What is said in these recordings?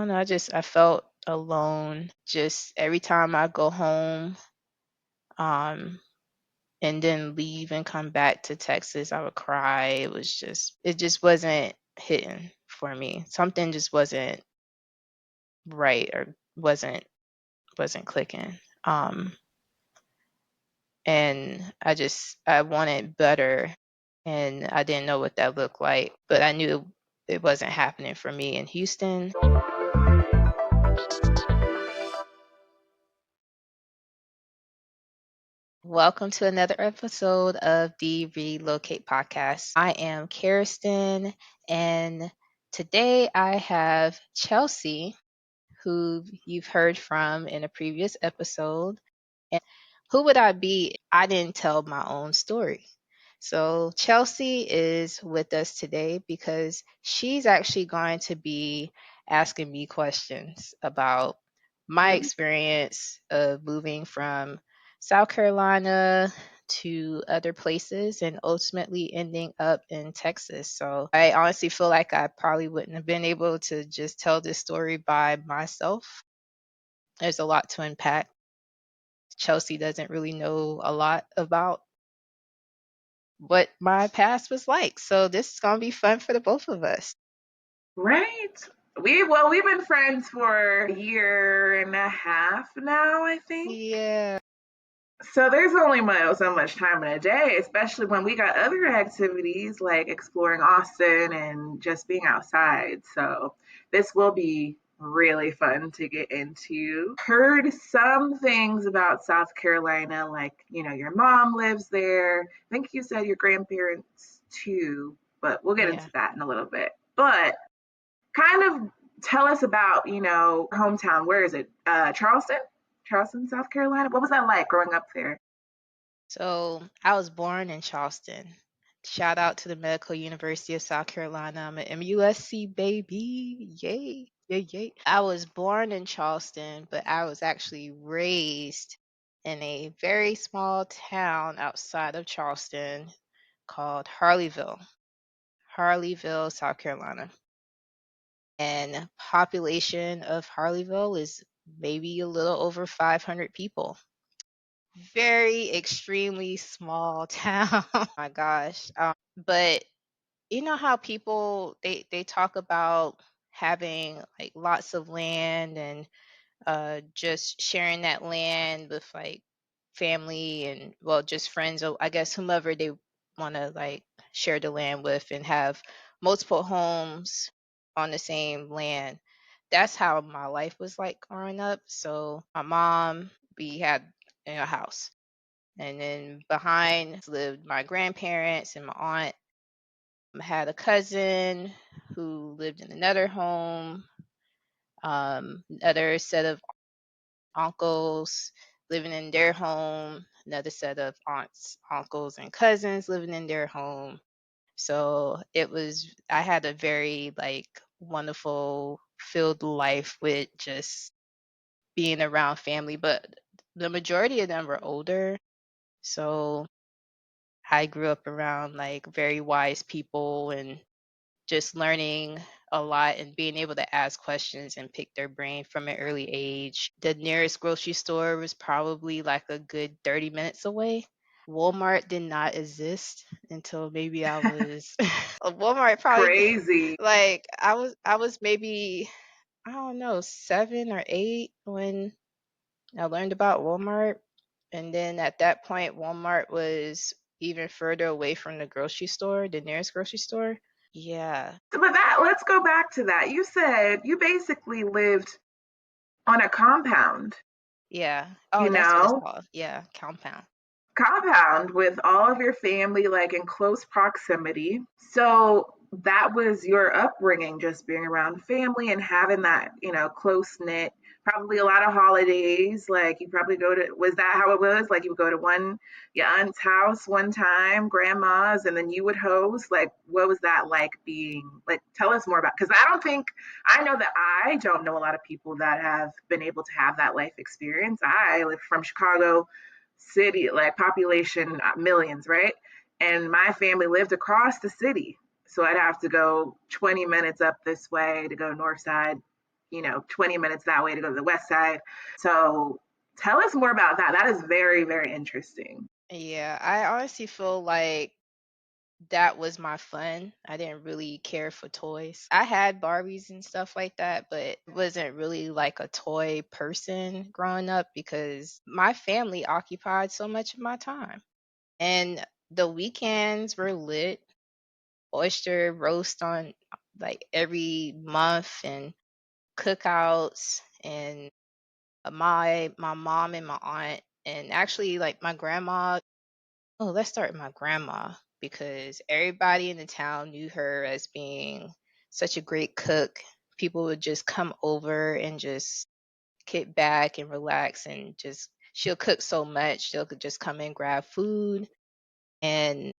know, I felt alone. Just every time I go home, um, and then leave and come back to Texas, I would cry. It just wasn't hitting for me. Something just wasn't right or wasn't clicking. And I wanted better, and I didn't know what that looked like, but I knew it wasn't happening for me in Houston. Welcome to another episode of the Relocate podcast. I am Kerristen, and today I have Chelsea, who you've heard from in a previous episode. And who would I be if I didn't tell my own story? So Chelsea is with us today because she's actually going to be asking me questions about my experience of moving from South Carolina to other places and ultimately ending up in Texas. So I honestly feel like I probably wouldn't have been able to just tell this story by myself. There's a lot to unpack. Chelsea doesn't really know a lot about what my past was like. So this is gonna be fun for the both of us. Right. We've been friends for a year and a half now, I think. Yeah. So there's only so much time in a day, especially when we got other activities like exploring Austin and just being outside. So this will be really fun to get into. Heard some things about South Carolina, like, your mom lives there. I think you said your grandparents too, but we'll get Yeah. into that in a little bit. But kind of tell us about, hometown. Where is it? Charleston, South Carolina. What was that like growing up there? So I was born in Charleston. Shout out to the Medical University of South Carolina. I'm an MUSC baby. Yay. Yay, yay. I was born in Charleston, but I was actually raised in a very small town outside of Charleston called Harleyville, South Carolina. And population of Harleyville is maybe a little over 500 people. Very extremely small town. My gosh. But you know how people they talk about having like lots of land and just sharing that land with like family and well just friends or I guess whomever they want to like share the land with and have multiple homes on the same land. That's how my life was like growing up. So my mom, we had a house, and then behind lived my grandparents and my aunt. I had a cousin who lived in another home, another set of uncles living in their home, another set of aunts, uncles, and cousins living in their home. So I had a very like wonderful, filled life with just being around family, but the majority of them were older. So I grew up around like very wise people and just learning a lot and being able to ask questions and pick their brain from an early age. The nearest grocery store was probably like a good 30 minutes away. Walmart did not exist until maybe I was Walmart probably Crazy. like I was maybe I don't know 7 or 8 when I learned about Walmart, and then at that point Walmart was even further away from the grocery store, the nearest grocery store. Yeah. But let's go back to that. You said you basically lived on a Yeah. Oh, you that's what it's know, called. Yeah, compound. compound with all of your family like in close proximity. So that was your upbringing, just being around family and having that, close knit. Probably a lot of holidays. Like you probably was that how it was? Like you would go to your aunt's house one time, grandma's, and then you would host. Like, what was that like being? Like, tell us more about. Because I know that I don't know a lot of people that have been able to have that life experience. I live from Chicago city, like population millions, right? And my family lived across the city. So I'd have to go 20 minutes up this way to go north side. 20 minutes that way to go to the west side. So tell us more about that. That is very, very interesting. Yeah, I honestly feel like that was my fun. I didn't really care for toys. I had Barbies and stuff like that, but wasn't really like a toy person growing up because my family occupied so much of my time. And the weekends were lit, oyster roast on like every month and cookouts and my mom and my aunt and actually like my grandma. Oh, let's start with my grandma because everybody in the town knew her as being such a great cook. People would just come over and just kick back and relax and just she'll cook so much. They'll just come and grab food. And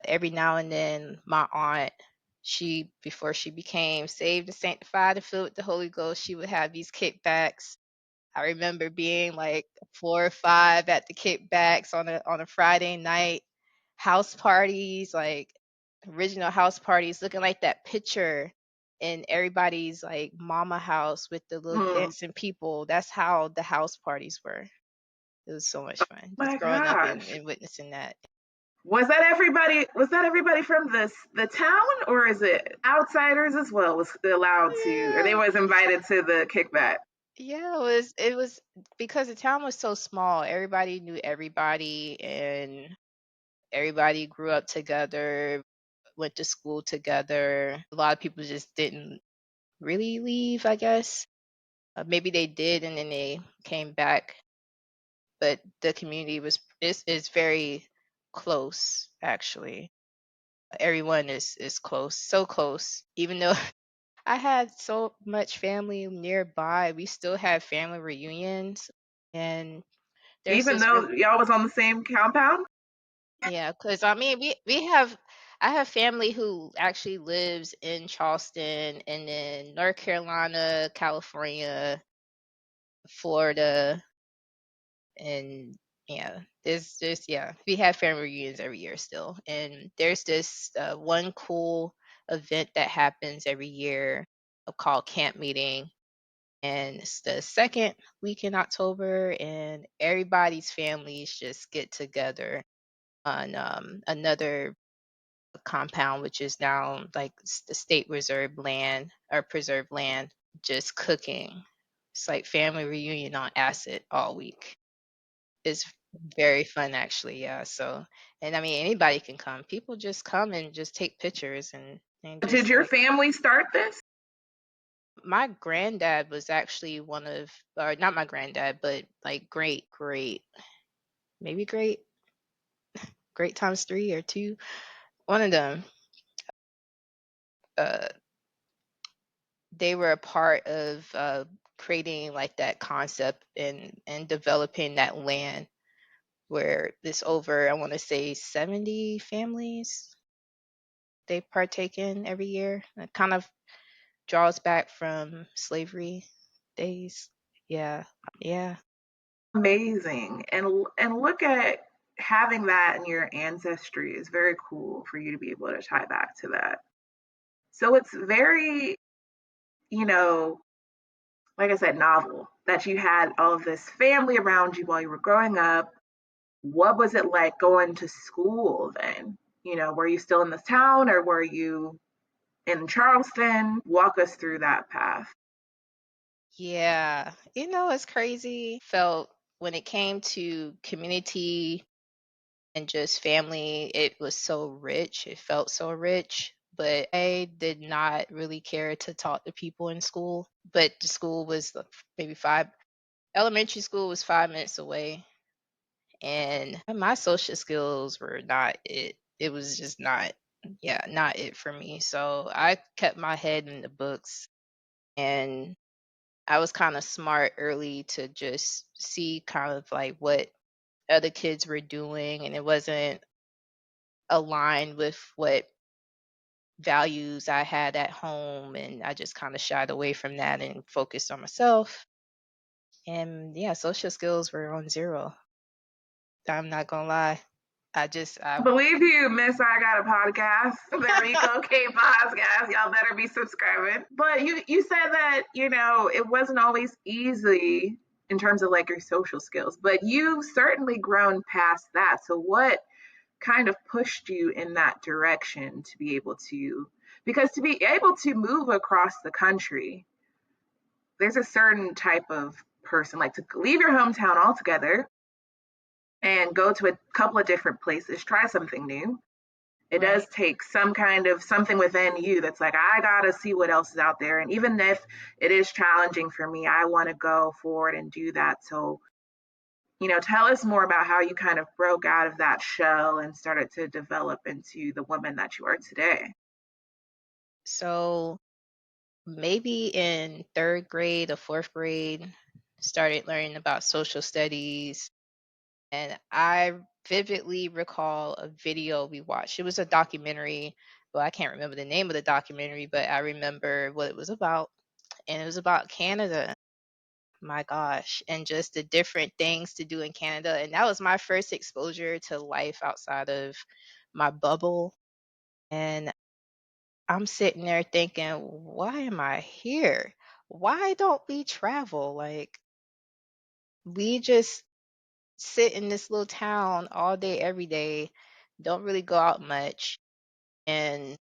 every now and then my aunt, she before she became saved and sanctified and filled with the Holy Ghost, she would have these kickbacks. I remember being like 4 or 5 at the kickbacks on a Friday night, house parties, like original house parties, looking like that picture in everybody's like mama house with the little Mm. dancing people. That's how the house parties were. It was so much fun My just growing up gosh. and witnessing that. Was that everybody from the town, or is it outsiders as well was allowed to, or they Yeah. was invited to the kickback? Yeah, it was because the town was so small. Everybody knew everybody and everybody grew up together, went to school together. A lot of people just didn't really leave, I guess. Maybe they did and then they came back, but the community is very close actually. Everyone is close, so close. Even though I had so much family nearby, we still have family reunions and there's Even this though y'all was on the same compound? yeah, cause I mean, we have I have family who actually lives in Charleston and then North Carolina, California, Florida, and yeah, there's yeah, we have family reunions every year still. And there's this one cool event that happens every year called camp meeting, and it's the second week in October, and everybody's families just get together on another compound, which is now like the state reserve land or preserved land, just cooking. It's like family reunion on acid all week. It's very fun actually, yeah. So, and I mean anybody can come. People just come and just take pictures and Did just your like family start this? my granddad was actually one of or not my granddad, but like great, maybe great times 3 or 2. One of them uh they were a part of creating like that concept and developing that land where this over I want to say 70 families they partake in every year. It kind of draws back from slavery days. Yeah, yeah. Amazing. And look at having that in your ancestry is very cool for you to be able to tie back to that. So it's very, you know, like I said, novel that you had all of this family around you while you were growing up. What was it like going to school then? Were you still in this town or were you in Charleston? Walk us through that path. Yeah, it's crazy. Felt when it came to community and just family, it was so rich. It felt so rich. But I did not really care to talk to people in school. But the school was maybe elementary school was 5 minutes away. And my social skills were not it. It was just not, yeah, not it for me. So I kept my head in the books and I was kind of smart early to just see kind of like what other kids were doing. And it wasn't aligned with what values I had at home, and I just kind of shied away from that and focused on myself. And yeah, social skills were on zero. I'm not gonna lie. I Believe you, Miss I Got a Podcast, the Relocate Podcast. Y'all better be subscribing. But you said that, it wasn't always easy in terms of like your social skills, but you've certainly grown past that. So what kind of pushed you in that direction to be able to, because to be able to move across the country, there's a certain type of person, like to leave your hometown altogether and go to a couple of different places, try something new. It does right. take some kind of something within you that's like, I gotta see what else is out there. And even if it is challenging for me, I want to go forward and do that. So, tell us more about how you kind of broke out of that shell and started to develop into the woman that you are today. So maybe in third grade or fourth grade, started learning about social studies. And I vividly recall a video we watched. It was a documentary. Well, I can't remember the name of the documentary, but I remember what it was about. And it was about Canada. My gosh. And just the different things to do in Canada. And that was my first exposure to life outside of my bubble. And I'm sitting there thinking, why am I here? Why don't we travel? Like, we just sit in this little town all day, every day, don't really go out much. And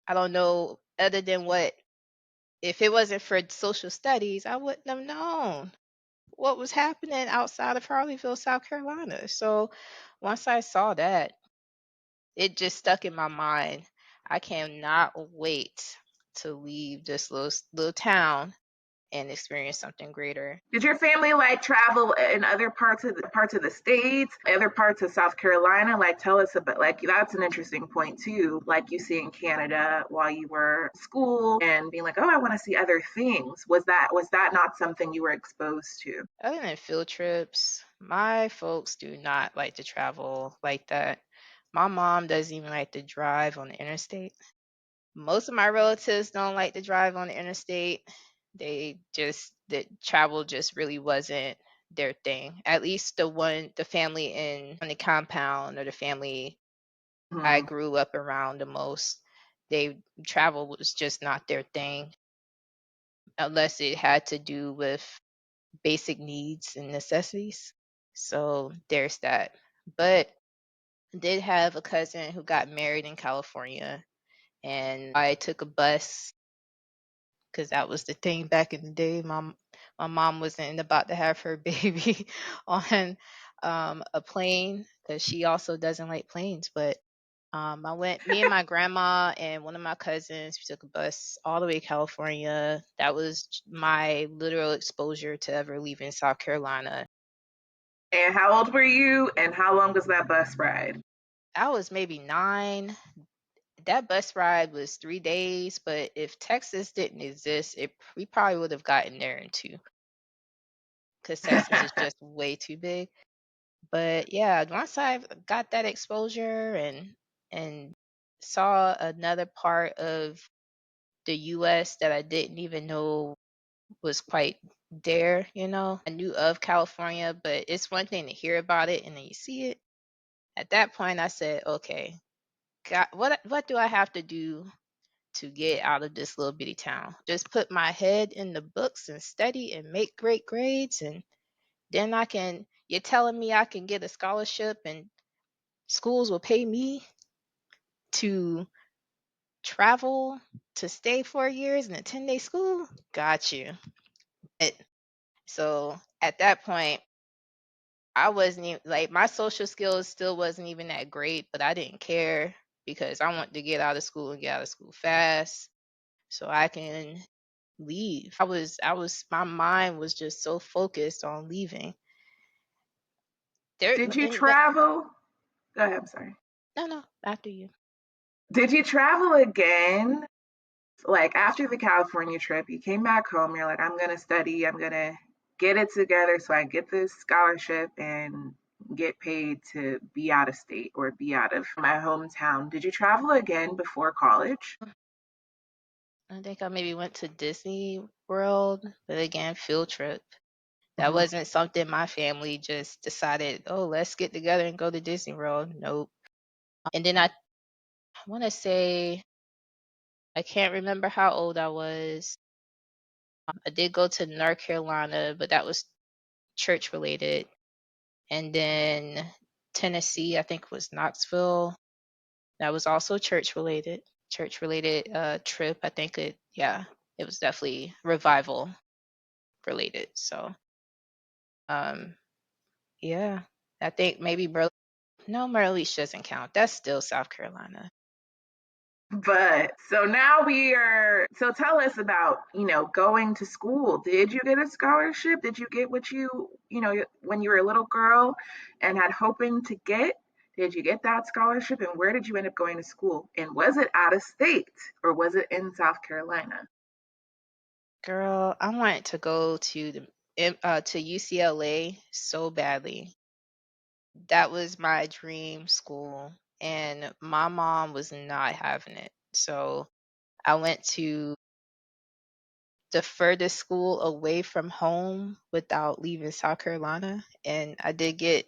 I don't know, other than what, if it wasn't for social studies, I wouldn't have known what was happening outside of Harleyville, South Carolina. So once I saw that, it just stuck in my mind. I cannot wait to leave this little town and experience something greater. Did your family like travel in other parts of the states, other parts of South Carolina? Like, tell us about, like, that's an interesting point too. Like you see in Canada while you were at school and being like, oh, I want to see other things. Was that not something you were exposed to? Other than field trips, my folks do not like to travel like that. My mom doesn't even like to drive on the interstate. Most of my relatives don't like to drive on the interstate. The travel just really wasn't their thing. At least the family in on the compound or the family I Hmm. grew up around the most, they travel was just not their thing unless it had to do with basic needs and necessities. So there's that. But I did have a cousin who got married in California, and I took a bus because that was the thing back in the day. My mom wasn't about to have her baby on a plane because she also doesn't like planes. But me and my grandma and one of my cousins, we took a bus all the way to California. That was my literal exposure to ever leaving South Carolina. And how old were you? And how long was that bus ride? I was maybe 9. That bus ride was 3 days, but if Texas didn't exist, we probably would have gotten there in 2 because Texas is just way too big. But yeah, once I got that exposure and saw another part of the US that I didn't even know was quite there, I knew of California, but it's one thing to hear about it and then you see it. At that point, I said, okay, God, what do I have to do to get out of this little bitty town? Just put my head in the books and study and make great grades, and then you're telling me I can get a scholarship and schools will pay me to travel to stay 4 years in a 10-day school? Got you. But, so at that point, I wasn't even like my social skills still wasn't even that great, but I didn't care because I wanted to get out of school and get out of school fast so I can leave. My mind was just so focused on leaving. There Did you and let travel? Go ahead, I'm sorry. No, no, after you. Did you travel again? Like after the California trip, you came back home, you're like, I'm gonna study, I'm gonna get it together so I get this scholarship and get paid to be out of state or be out of my hometown. Did you travel again before college? I think I maybe went to Disney World, but again, field trip. That wasn't something my family just decided, oh, let's get together and go to Disney World. Nope. And then I want to say, I can't remember how old I was. I did go to North Carolina, but that was church related. And then Tennessee, I think was Knoxville. That was also church related. Church related trip. I think it was definitely revival related. So um yeah. I think maybe no, Myrtle Beach doesn't count. That's still South Carolina. But so now so tell us about, going to school. Did you get a scholarship? Did you get what when you were a little girl and had hoping to get? Did you get that scholarship and where did you end up going to school? And was it out of state or was it in South Carolina? Girl, I wanted to go to to UCLA so badly. That was my dream school, and my mom was not having it. So I went to the furthest school away from home without leaving South Carolina, and I did get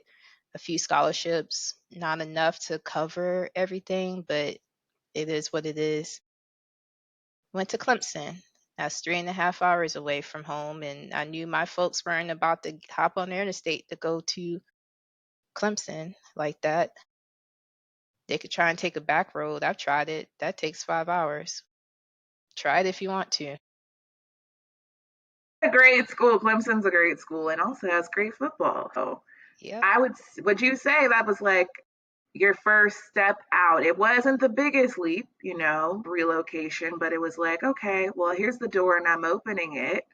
a few scholarships, not enough to cover everything, but it is what it is. Went to Clemson. That's 3.5 hours away from home, and I knew my folks weren't about to hop on the interstate to go to Clemson like that. They could try and take a back road. I've tried it. That takes 5 hours. Try it if you want to. A great school. Clemson's a great school and also has great football. So Yep. would you say that was like your first step out? It wasn't the biggest leap, relocation, but it was like, okay, well, here's the door and I'm opening it.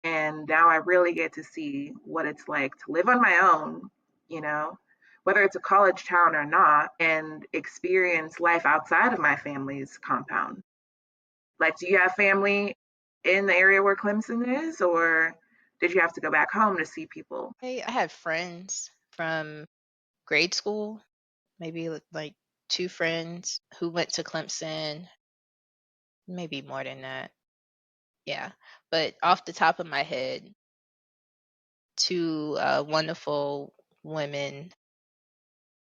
And now I really get to see what it's like to live on my own, you know, whether it's a college town or not, and experience life outside of my family's compound. Like, do you have family in the area where Clemson is, or did you have to go back home to see people? Hey, I had friends from grade school, maybe like two friends who went to Clemson, maybe more than that. Yeah. But off the top of my head, two wonderful women.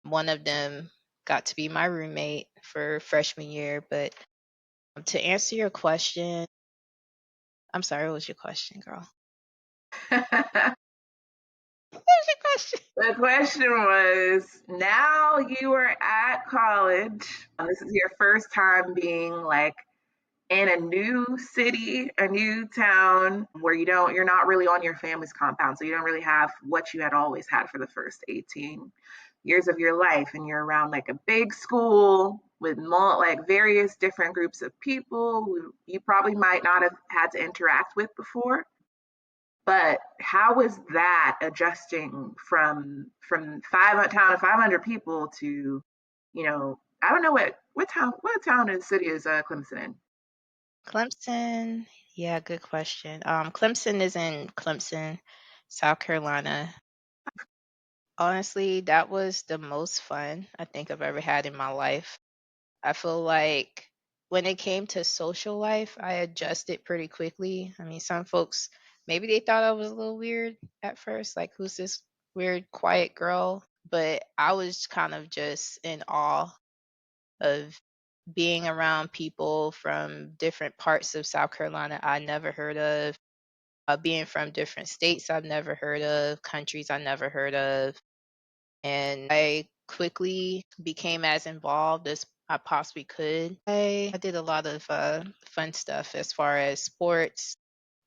One of them got to be my roommate for freshman year. But to answer your question, I'm sorry, what was your question, girl? What was your question? The question was, now you are at college. This is your first time being like in a new city, a new town where you're not really on your family's compound. So you don't really have what you had always had for the first 18 years of your life. And you're around like a big school with like various different groups of people who you probably might not have had to interact with before. But how was that adjusting from a town of 500 people to, I don't know what town and city is Clemson in? Clemson. Yeah, good question. Clemson is in Clemson, South Carolina. Honestly, that was the most fun I think I've ever had in my life. I feel like when it came to social life, I adjusted pretty quickly. I mean, some folks maybe they thought I was a little weird at first, like who's this weird quiet girl? But I was kind of just in awe of being around people from different parts of South Carolina I never heard of, being from different states I've never heard of, countries I never heard of. And I quickly became as involved as I possibly could. I did a lot of fun stuff as far as sports.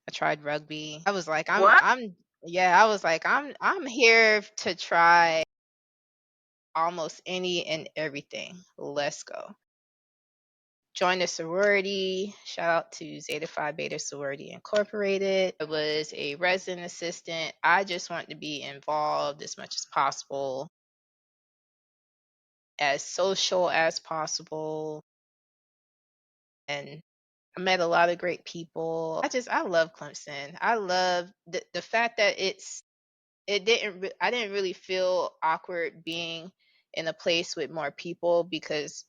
I tried rugby. I was like, What? I was like, I'm here to try almost any and everything. Let's go. Joined a sorority. Shout out to Zeta Phi Beta Sorority Incorporated. I was a resident assistant. I just wanted to be involved as much as possible, as social as possible. And I met a lot of great people. I love Clemson. I love the fact that I didn't really feel awkward being in a place with more people because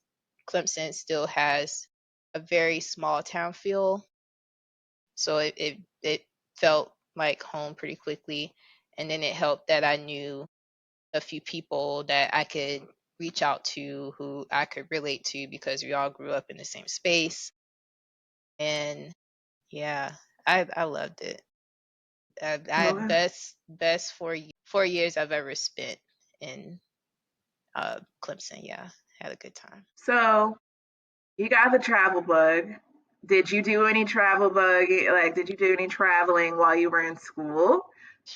Clemson still has a very small town feel. So it felt like home pretty quickly. And then it helped that I knew a few people that I could reach out to who I could relate to because we all grew up in the same space. And yeah, I loved it. I Well, best 4 years I've ever spent in Clemson. Yeah, had a good time. so you got the travel bug. Did you do any travel bug? Like, did you do any traveling while you were in school?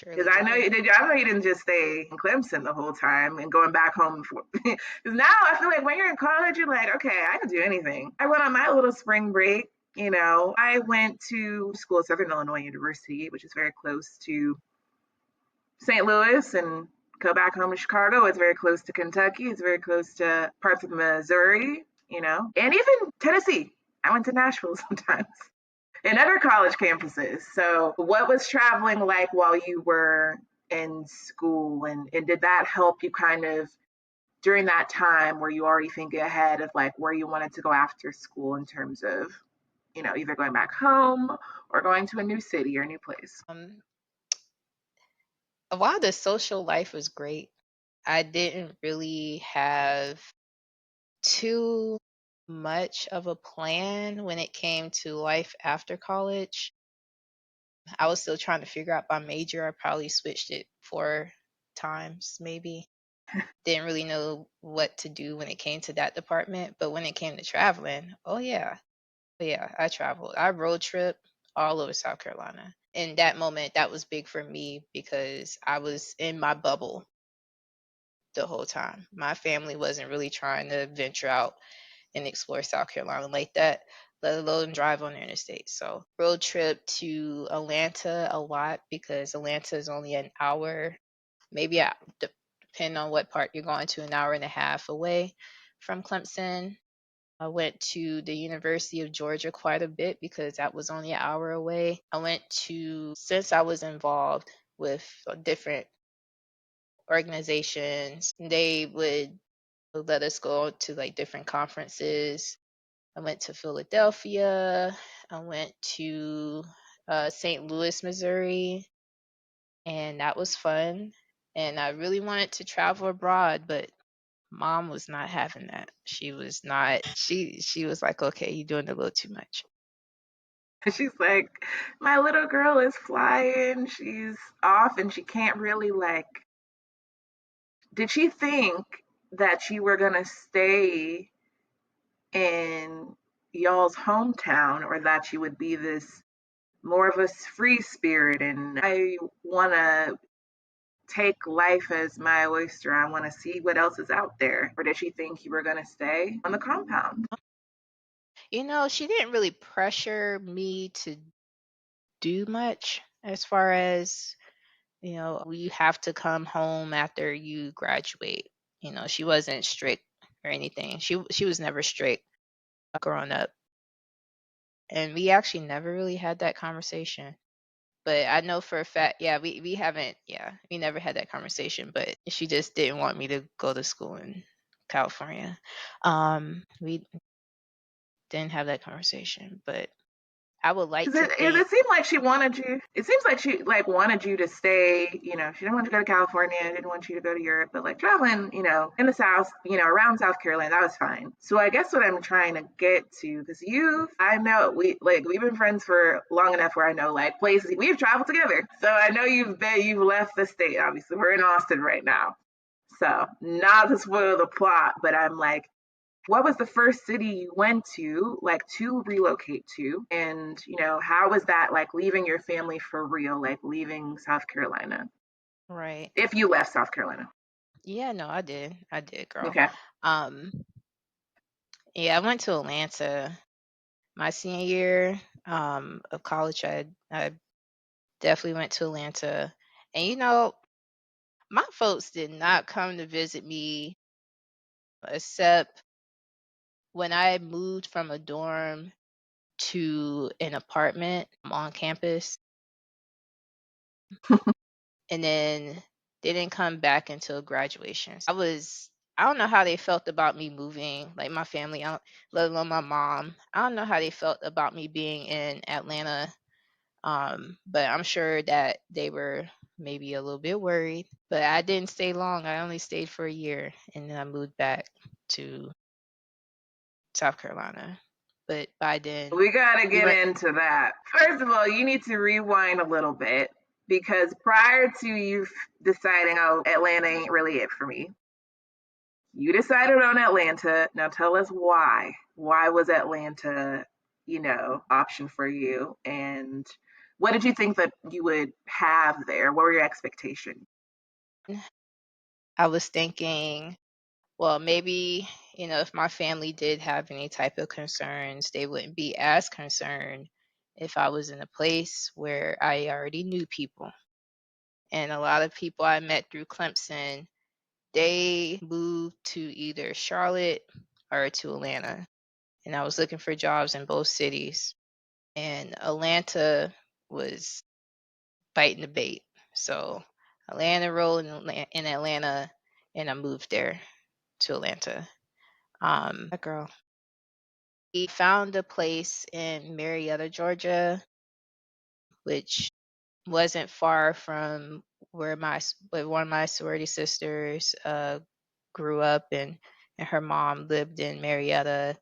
Because Surely I know did. you did. I know you didn't just stay in Clemson the whole time and going back home. Because now I feel like when you're in college, you're like, okay, I can do anything. I went on my little spring break. I went to school at Southern Illinois University, which is very close to St. Louis, and go back home to Chicago. It's very close to Kentucky. It's very close to parts of Missouri, and even Tennessee. I went to Nashville sometimes and other college campuses. So, what was traveling like while you were in school? And did that help you kind of during that time where you already thinking ahead of like where you wanted to go after school in terms of, either going back home or going to a new city or a new place? While the social life was great, I didn't really have too much of a plan when it came to life after college. I was still trying to figure out my major. I probably switched it 4 times, maybe. Didn't really know what to do when it came to that department. But when it came to traveling, oh yeah. But yeah, I traveled. I road trip all over South Carolina. In that moment, that was big for me because I was in my bubble the whole time. My family wasn't really trying to venture out and explore South Carolina like that, let alone drive on the interstate. So road trip to Atlanta a lot because Atlanta is only an hour, maybe depending on what part you're going to, an hour and a half away from Clemson. I went to the University of Georgia quite a bit because that was only an hour away. I went to, since I was involved with different organizations, they would let us go to like different conferences. I went to Philadelphia. I went to St. Louis, Missouri, and that was fun. And I really wanted to travel abroad, but mom was not having that. She was not. She was like, "Okay, you're doing a little too much." She's like, my little girl is flying. She's off and she can't really like. Did she think that you were going to stay in y'all's hometown or that you would be this more of a free spirit and I want to take life as my oyster? I want to see what else is out there. Or did she think you were going to stay on the compound? She didn't really pressure me to do much as far as, we have to come home after you graduate. She wasn't strict or anything. She was never strict growing up. And we actually never really had that conversation. But I know for a fact, yeah, we haven't, yeah, we never had that conversation. But she just didn't want me to go to school in California. We didn't have that conversation, but I would like Because to think. it seemed like she wanted you. It seems like she like wanted you to stay. She didn't want you to go to California. Didn't want you to go to Europe. But like traveling, in the South, around South Carolina, that was fine. So I guess what I'm trying to get to, because I know we've been friends for long enough where I know like places we've traveled together. So I know you've left the state. Obviously, we're in Austin right now. So not to spoil the plot, but I'm like, what was the first city you went to, like to relocate to? And, how was that like leaving your family for real, like leaving South Carolina? Right. If you left South Carolina. Yeah, no, I did. I did, girl. Okay. Um, yeah, I went to Atlanta my senior year of college. I definitely went to Atlanta. And my folks did not come to visit me except when I moved from a dorm to an apartment on campus, and then they didn't come back until graduation. I don't know how they felt about me moving, like my family, let alone my mom. I don't know how they felt about me being in Atlanta But I'm sure that they were maybe a little bit worried. But I didn't stay long. I only stayed for a year, and then I moved back to South Carolina. But by then, We got to we get weren't. into that. First of all, you need to rewind a little bit because prior to you deciding, oh, Atlanta ain't really it for me, you decided on Atlanta. Now tell us why. Why was Atlanta, option for you? And what did you think that you would have there? What were your expectations? I was thinking, well, maybe, if my family did have any type of concerns, they wouldn't be as concerned if I was in a place where I already knew people. And a lot of people I met through Clemson, they moved to either Charlotte or to Atlanta. And I was looking for jobs in both cities. And Atlanta was biting the bait. So I landed a role in Atlanta, and I moved there to Atlanta. Girl. We found a place in Marietta, Georgia, which wasn't far from where one of my sorority sisters grew up, and her mom lived in Marietta,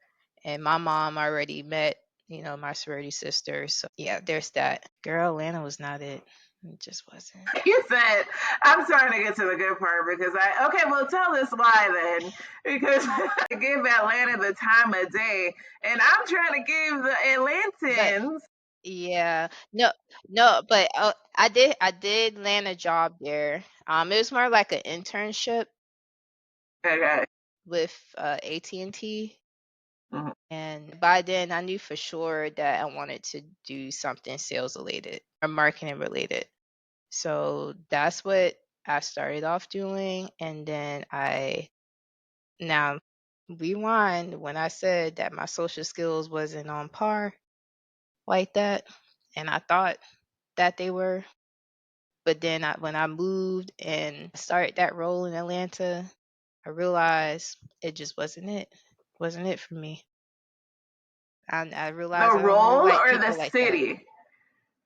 and my mom already met my sorority sister. So yeah, there's that. Girl, Atlanta was not it. It just wasn't. You said, I'm starting to get to the good part because okay, well, tell us why then. Because give Atlanta the time of day, and I'm trying to give the But Atlantans. yeah, no, no, but I did land a job there. It was more like an internship Okay. with AT&T. Mhm. And by then, I knew for sure that I wanted to do something sales related or marketing related. So that's what I started off doing. And then now rewind when I said that my social skills wasn't on par like that. And I thought that they were. But then when I moved and started that role in Atlanta, I realized it just wasn't it for me. I The realized I don't really role like or the people like that. city?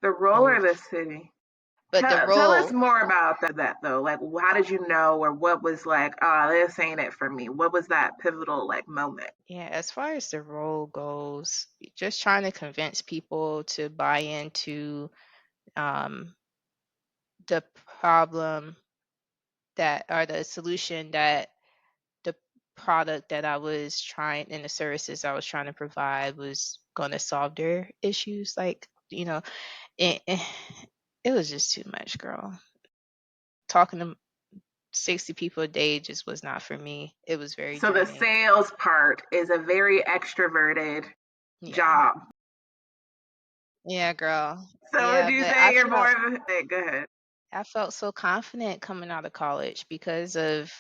The role or the Both. city? But the Tell us role, more about that though. Like, how did you know, or what was like, oh, this ain't it for me? What was that pivotal like moment? yeah, as far as the role goes, just trying to convince people to buy into um, the problem that or the solution that the product that I was trying and the services I was trying to provide was going to solve their issues. Like, it was just too much, girl. Talking to 60 people a day just was not for me. It was very So the draining. sales part is a very extroverted Yeah. job. Yeah, girl. So would Yeah, you but say you're more of a, hey, go ahead. I felt so confident coming out of college because of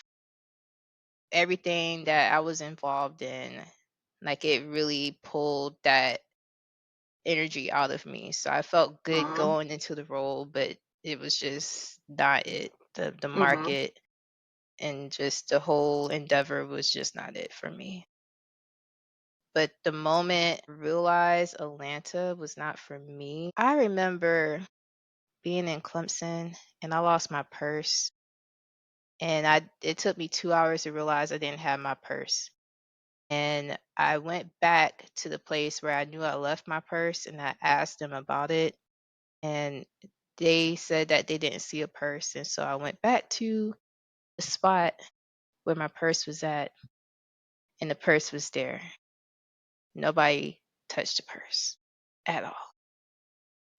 everything that I was involved in. Like it really pulled that energy out of me. So I felt good Mm-hmm. going into the role, but it was just not it. The Mm-hmm. market and just the whole endeavor was just not it for me. But the moment I realized Atlanta was not for me, I remember being in Clemson and I lost my purse. And it took me 2 hours to realize I didn't have my purse. And I went back to the place where I knew I left my purse and I asked them about it. And they said that they didn't see a purse. And so I went back to the spot where my purse was at, and the purse was there. Nobody touched the purse at all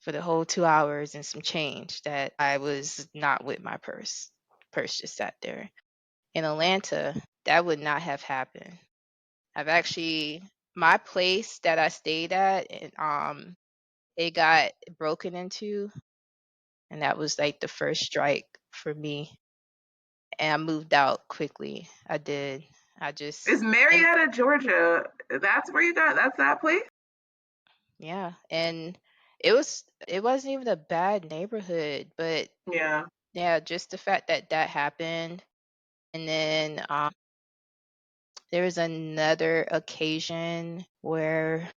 for the whole 2 hours and some change that I was not with my purse. Purse just sat there. In Atlanta, that would not have happened. I've actually my place that I stayed at, and it got broken into, and that was like the first strike for me. And I moved out quickly. I did. I Is just and Marietta, Georgia? That's where you got. That's that place. yeah, and it wasn't even a bad neighborhood, but Yeah. yeah, just the fact that that happened, and then there was another occasion where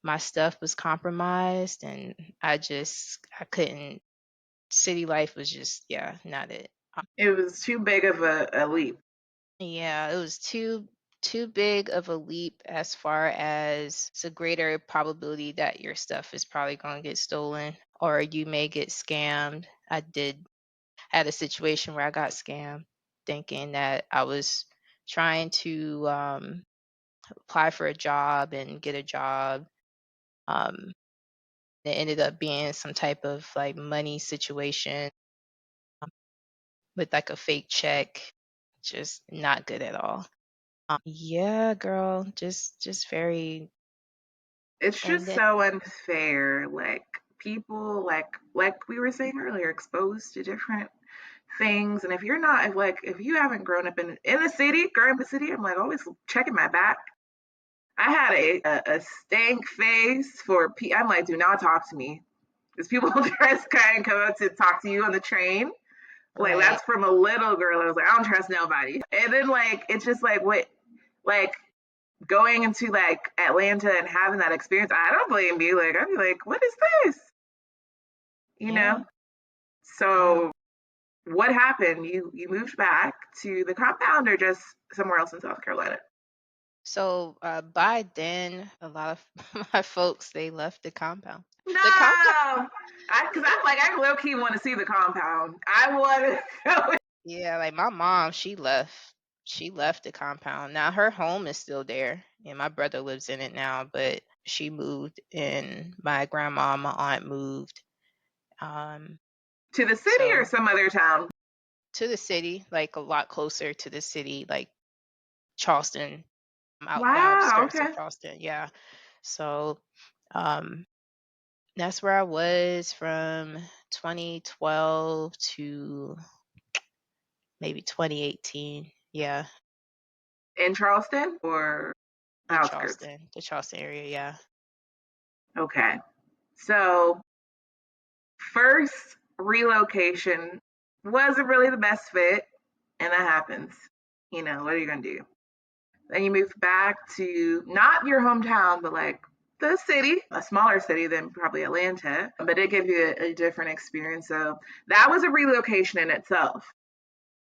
my stuff was compromised, and I couldn't. City life was just, yeah, not it. It was too big of a leap. Yeah, it was too big of a leap as far as it's a greater probability that your stuff is probably going to get stolen or you may get scammed. Had a situation where I got scammed thinking that I was trying to apply for a job and get a job. Um, it ended up being some type of like money situation with like a fake check. Just not good at all. Yeah, girl, just very. It's And just then so unfair. Like people, like we were saying earlier, exposed to different things. And if you're not, if you haven't grown up in the city, growing up in the city, I'm like always checking my back. I had a stank face for I'm like, do not talk to me. Because people just kind of come up to talk to you on the train. Like right, that's from a little girl. I was like, I don't trust nobody. And then like it's just like what like going into like Atlanta and having that experience, I don't blame you. Like I'd be like, what is this? You yeah, know? yeah. So what happened? You moved back to the compound or just somewhere else in South Carolina? So by then, a lot of my folks they left the compound. No, The compound. because I'm like I low key want to see the compound. I want to go. Yeah, like my mom, she left. She left the compound. Now her home is still there, and my brother lives in it now. But she moved, and my grandma, my aunt moved. Um, To the city or so some other town. to the city, like a lot closer to the city, like Charleston, out the Wow. outskirts of Okay. Charleston. Yeah. So um, that's where I was from 2012 to maybe 2018. Yeah, In Charleston or outskirts. The Charleston area. Yeah. Okay. So first relocation wasn't really the best fit, and that happens. You know, what are you gonna do? Then you move back to not your hometown, but like the city, a smaller city than probably Atlanta, but it gave you a different experience. So that was a relocation in itself.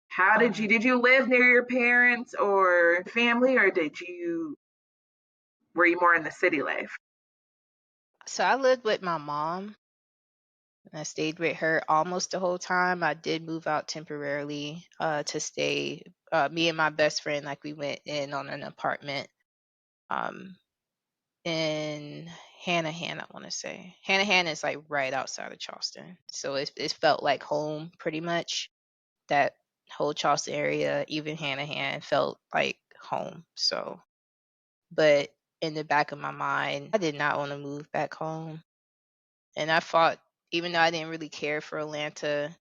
How Mhm. did you live near your parents or family, or were you more in the city life? So I lived with my mom. And I stayed with her almost the whole time. I did move out temporarily to stay. Me and my best friend, like we went in on an apartment um, in Hanahan, I want to say. Hanahan is like right outside of Charleston. So it felt like home pretty much. That whole Charleston area, even Hanahan, felt like home. So, but in the back of my mind, I did not want to move back home. And I fought, even though I didn't really care for Atlanta,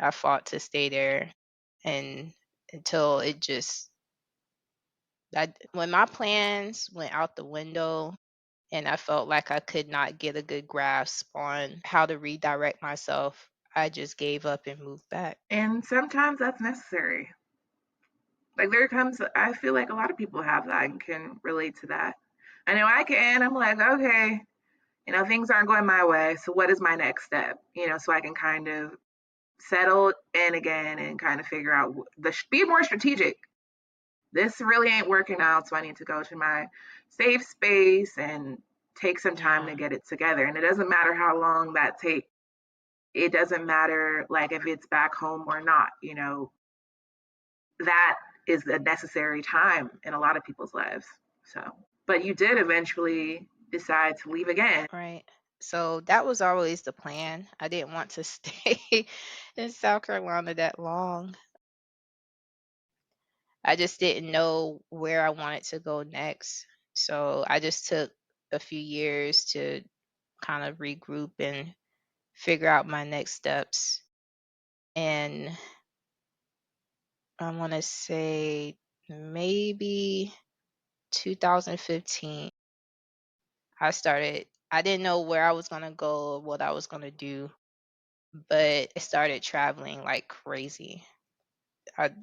I fought to stay there and until it just when my plans went out the window and I felt like I could not get a good grasp on how to redirect myself, I just gave up and moved back. And sometimes that's necessary. Like there comes, I feel like a lot of people have that and can relate to that. I know I can. I'm like, okay, things aren't going my way. So what is my next step? So I can kind of settle in again and kind of figure out be more strategic. This really ain't working out. So I need to go to my safe space and take some time to Yeah, get it together. And it doesn't matter how long that takes. It doesn't matter like if it's back home or not, that is a necessary time in a lot of people's lives. So, but you did eventually decide to leave again. right. So that was always the plan. I didn't want to stay in South Carolina that long. I just didn't know where I wanted to go next. So I just took a few years to kind of regroup and figure out my next steps. And I want to say maybe 2015, I didn't know where I was going to go or what I was going to do, but I started traveling like crazy.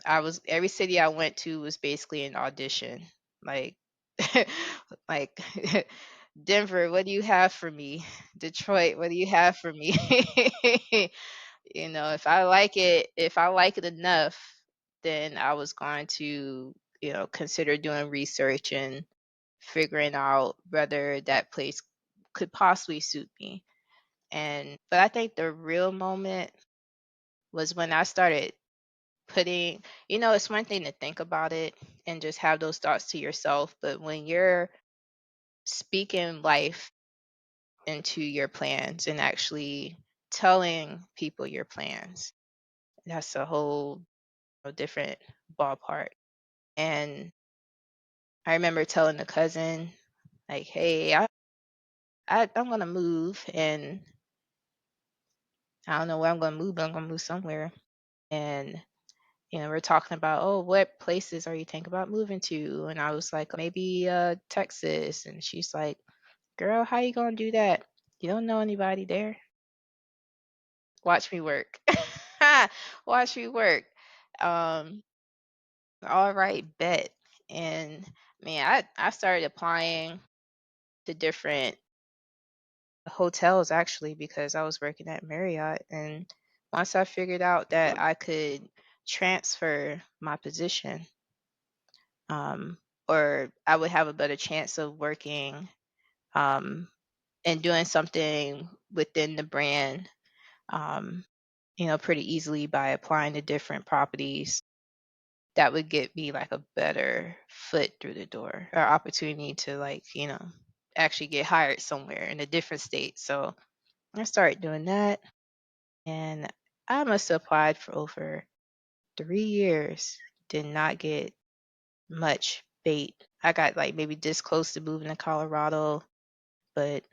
Every city I went to was basically an audition. Like, like Denver, what do you have for me? Detroit, what do you have for me? If I like it enough, then I was going to, consider doing research and figuring out whether that place could possibly suit me. But I think the real moment was when I started putting, it's one thing to think about it and just have those thoughts to yourself, but when you're speaking life into your plans and actually telling people your plans, that's a whole different ballpark. And I remember telling a cousin, like, hey, I'm going to move, and I don't know where I'm going to move, but I'm going to move somewhere. And we're talking about, oh, what places are you thinking about moving to? And I was like, maybe Texas. And she's like, girl, how you gonna do that? You don't know anybody there. Watch me work. Watch me work. Um, all right, bet. And man, I started applying to different hotels actually because I was working at Marriott. And once I figured out that I could transfer my position, um, or I would have a better chance of working, um, and doing something within the brand, um, pretty easily by applying to different properties. That would get me like a better foot through the door or opportunity to, like, actually get hired somewhere in a different state. So I started doing that, and I must have applied for over 3 years, did not get much bait. I got like maybe this close to moving to Colorado, but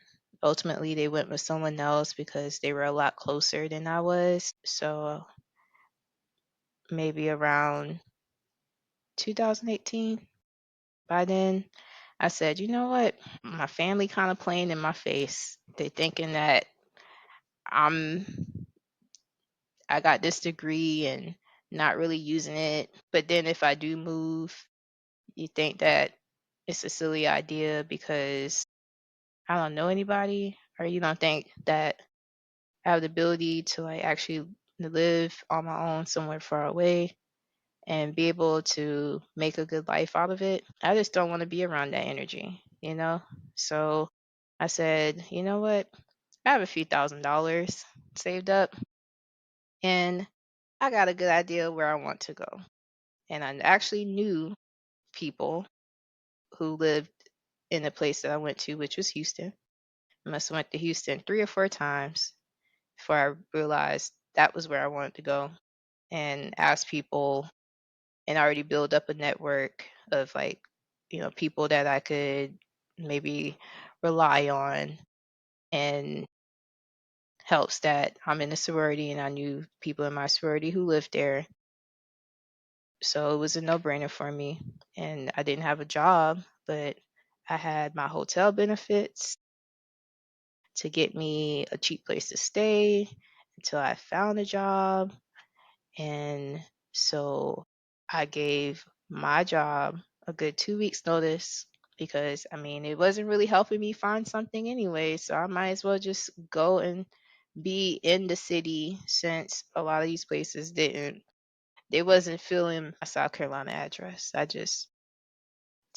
ultimately they went with someone else because they were a lot closer than I was. So maybe around 2018, by then, I said, you know what? My family kind of playing in my face. They thinking that I'm I got this degree and not really using it. But then if I do move, you think that it's a silly idea because I don't know anybody, or you don't think that I have the ability to like actually live on my own somewhere far away and be able to make a good life out of it. I just don't want to be around that energy. So I said, you know what? I have a few $1,000s saved up, and I got a good idea where I want to go. And I actually knew people who lived in the place that I went to, which was Houston. I must have went to Houston 3 or 4 times before I realized that was where I wanted to go, and asked people and already build up a network of, like, people that I could maybe rely on, and helps that I'm in a sorority and I knew people in my sorority who lived there. So it was a no-brainer for me. And I didn't have a job, but I had my hotel benefits to get me a cheap place to stay until I found a job. And so I gave my job a good 2 weeks notice because I mean it wasn't really helping me find something anyway. So I might as well just go and be in the city since a lot of these places they wasn't filling my South Carolina address. I just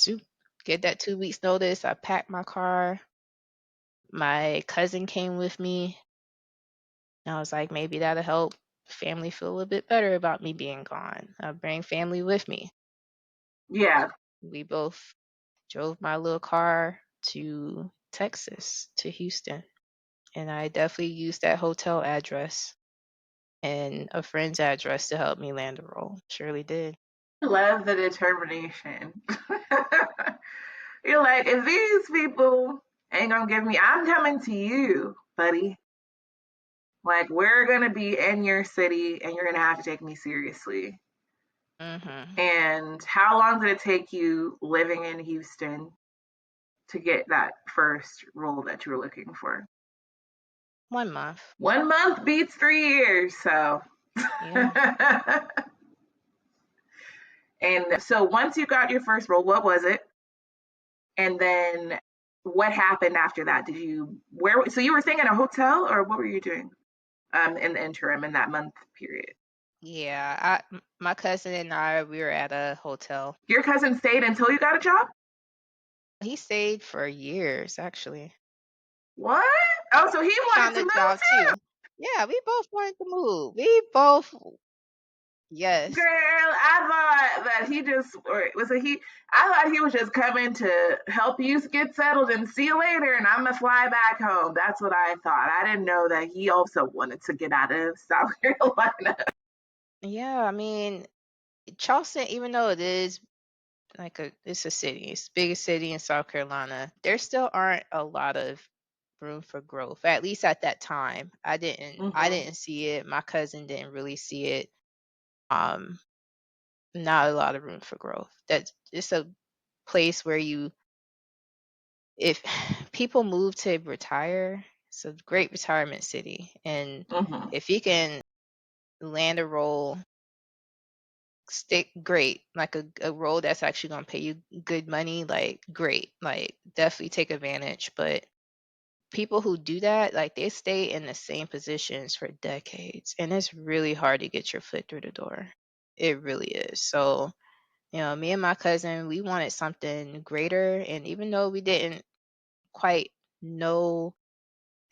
to get that 2 weeks notice, I packed my car. My cousin came with me. And I was like, maybe that'll help family feel a little bit better about me being gone. I'll bring family with me. Yeah. We both drove my little car to Texas, to Houston. And I definitely used that hotel address and a friend's address to help me land a role. Surely did. I love the determination. You're like, if these people ain't gonna give me, I'm coming to you, buddy. Like, we're gonna be in your city and you're gonna have to take me seriously. Mhm. And how long did it take you living in Houston to get that first role that you were looking for? 1 month. 1 month beats 3 years, so. Yeah. And so once you got your first role, what was it? And then what happened after that? Did you where? So you were staying in a hotel, or what were you doing in the interim in that month period? Yeah, my cousin and I, we were at a hotel. Your cousin stayed until you got a job. He stayed for years, actually. What? Oh, so he He wanted found to a move job too. too. Yeah, we both wanted to move. We both, Girl, yes. I thought that he just, or was it he? I thought he was just coming to help you get settled and see you later, and I'm gonna fly back home. That's what I thought. I didn't know that he also wanted to get out of South Carolina. Yeah, I mean, Charleston, even though it is it's a city, it's the biggest city in South Carolina, there still aren't a lot of room for growth. At least at that time. I Hmm. didn't see it. My cousin didn't really see it. Um, Not a lot of room for growth. That's it's a place where you if people move to retire, it's a great retirement city. And Hmm. if you can land a role, stick great, like a role that's actually gonna pay you good money, like great. Like definitely take advantage. But people who do that, like they stay in the same positions for decades. And it's really hard to get your foot through the door. It really is. So, me and my cousin, we wanted something greater. And even though we didn't quite know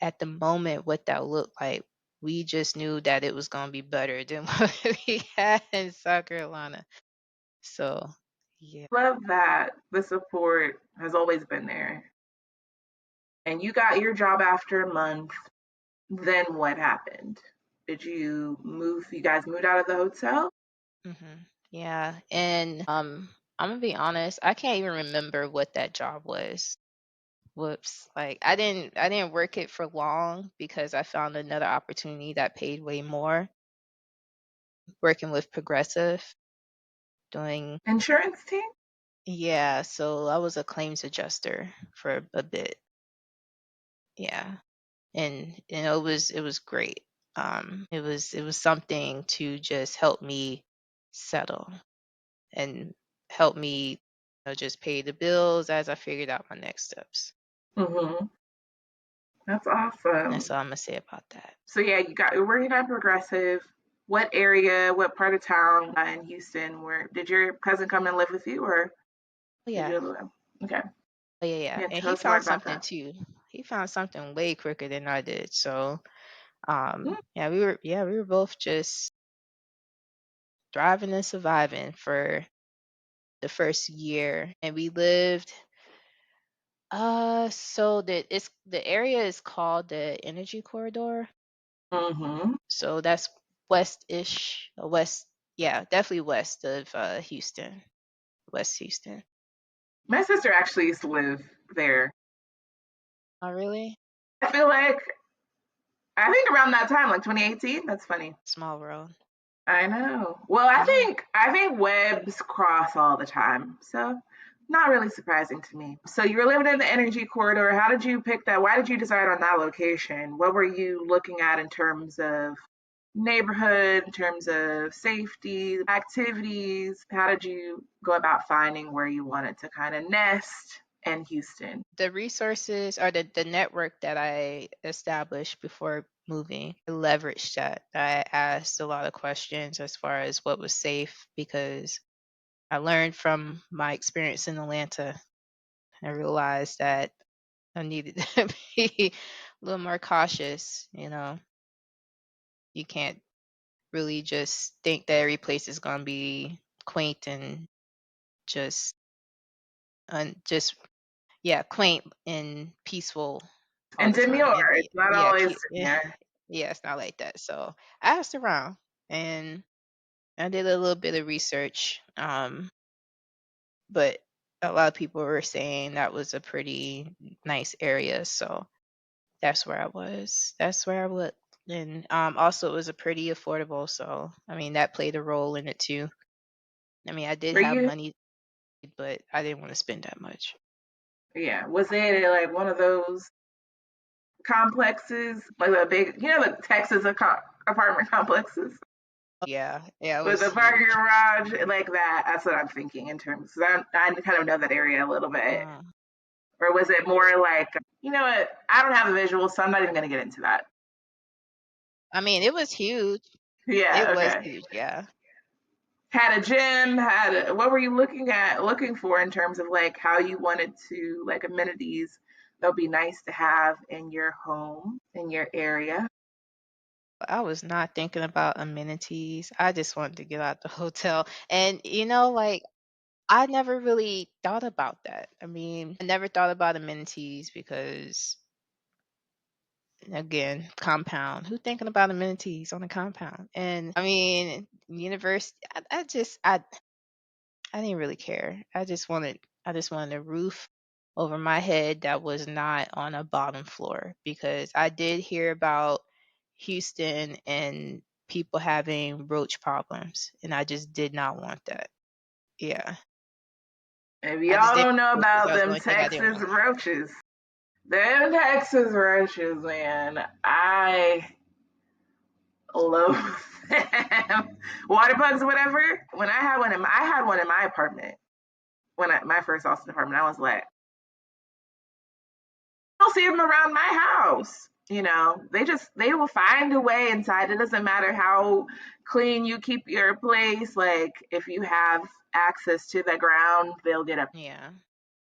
at the moment what that looked like, we just knew that it was going to be better than what we had in South Carolina. So, yeah. Love that the support has always been there. And you got your job after a month. Then what happened? Did you move? You guys moved out of the hotel? Yeah. And I'm going to be honest, I can't even remember what that job was. Whoops. Like I didn't work it for long because I found another opportunity that paid way more working with Progressive doing Insurance team? yeah, so I was a claims adjuster for a bit. Yeah. And it was great. It was something to just help me settle and help me just pay the bills as I figured out my next steps. Hmm. That's That's awesome. all I'm gonna say about that. So yeah, you're working at Progressive. What area, what part of town in Houston where did your cousin come and live with you or Oh, did yeah. you live? Okay. Oh, yeah, yeah. Yeah, And tell he us more found about something that. too. He found something way quicker than I did. So, Mm. yeah, we were both just thriving and surviving for the first year. And we lived so the area is called the Energy Corridor. Mm-hmm. So that's west-ish, west, yeah, definitely west of Houston, West Houston. My sister actually used to live there. Oh, really? I feel like I think around that time, like 2018. That's funny. Small world. I know. Well, I Yeah. think I think webs cross all the time, so not really surprising to me. So you were living in the energy corridor. How did you pick that? Why did you decide on that location? What were you looking at in terms of neighborhood, in terms of safety, activities? How did you go about finding where you wanted to kind of nest in Houston? The resources or the network that I established before moving, I leveraged that. I asked a lot of questions as far as what was safe because I learned from my experience in Atlanta. I realized that I needed to be a little more cautious. You can't really just think that every place is going to be quaint and just, just yeah, quaint and peaceful all And the time. demure, And it's not yeah, always demure. yeah, it's not like that. So I asked around and I did a little bit of research. But a lot of people were saying that was a pretty nice area. So that's where I was. That's where I would. And also, it was a pretty affordable. So, I mean, that played a role in it too. I mean, I did Were have you? money, but I didn't want to spend that much. Yeah. Was it like one of those complexes, like the big, the Texas apartment complexes Yeah, yeah, it with was a parking huge. garage like that? That's what I'm thinking in terms. Cause I kind of know that area a little bit. Mm. Or was it more like, you know what? I don't have a visual, so I'm not even going to get into that. I mean, it was huge. It Yeah, was okay. huge, yeah. Had a gym, what were you looking for in terms of like how you wanted to like amenities that would be nice to have in your home, in your area? I was not thinking about amenities. I just wanted to get out the hotel. And like I never really thought about that. I mean, I never thought about amenities because again, compound. Who thinking about amenities on a compound? And I mean, university. I didn't really care. I just wanted a roof over my head that was not on a bottom floor because I did hear about Houston and people having roach problems, and I just did not want that. Yeah, If I just y'all didn't don't know want roaches. That about was the them only thing I didn't Texas want. roaches, them Texas roaches, man, I love them. Water bugs, whatever. When I had one in my apartment. My first Austin apartment, I was like, I'll see them around my house. You know, they will find a way inside. It doesn't matter how clean you keep your place. Like if you have access to the ground, they'll get up. Yeah,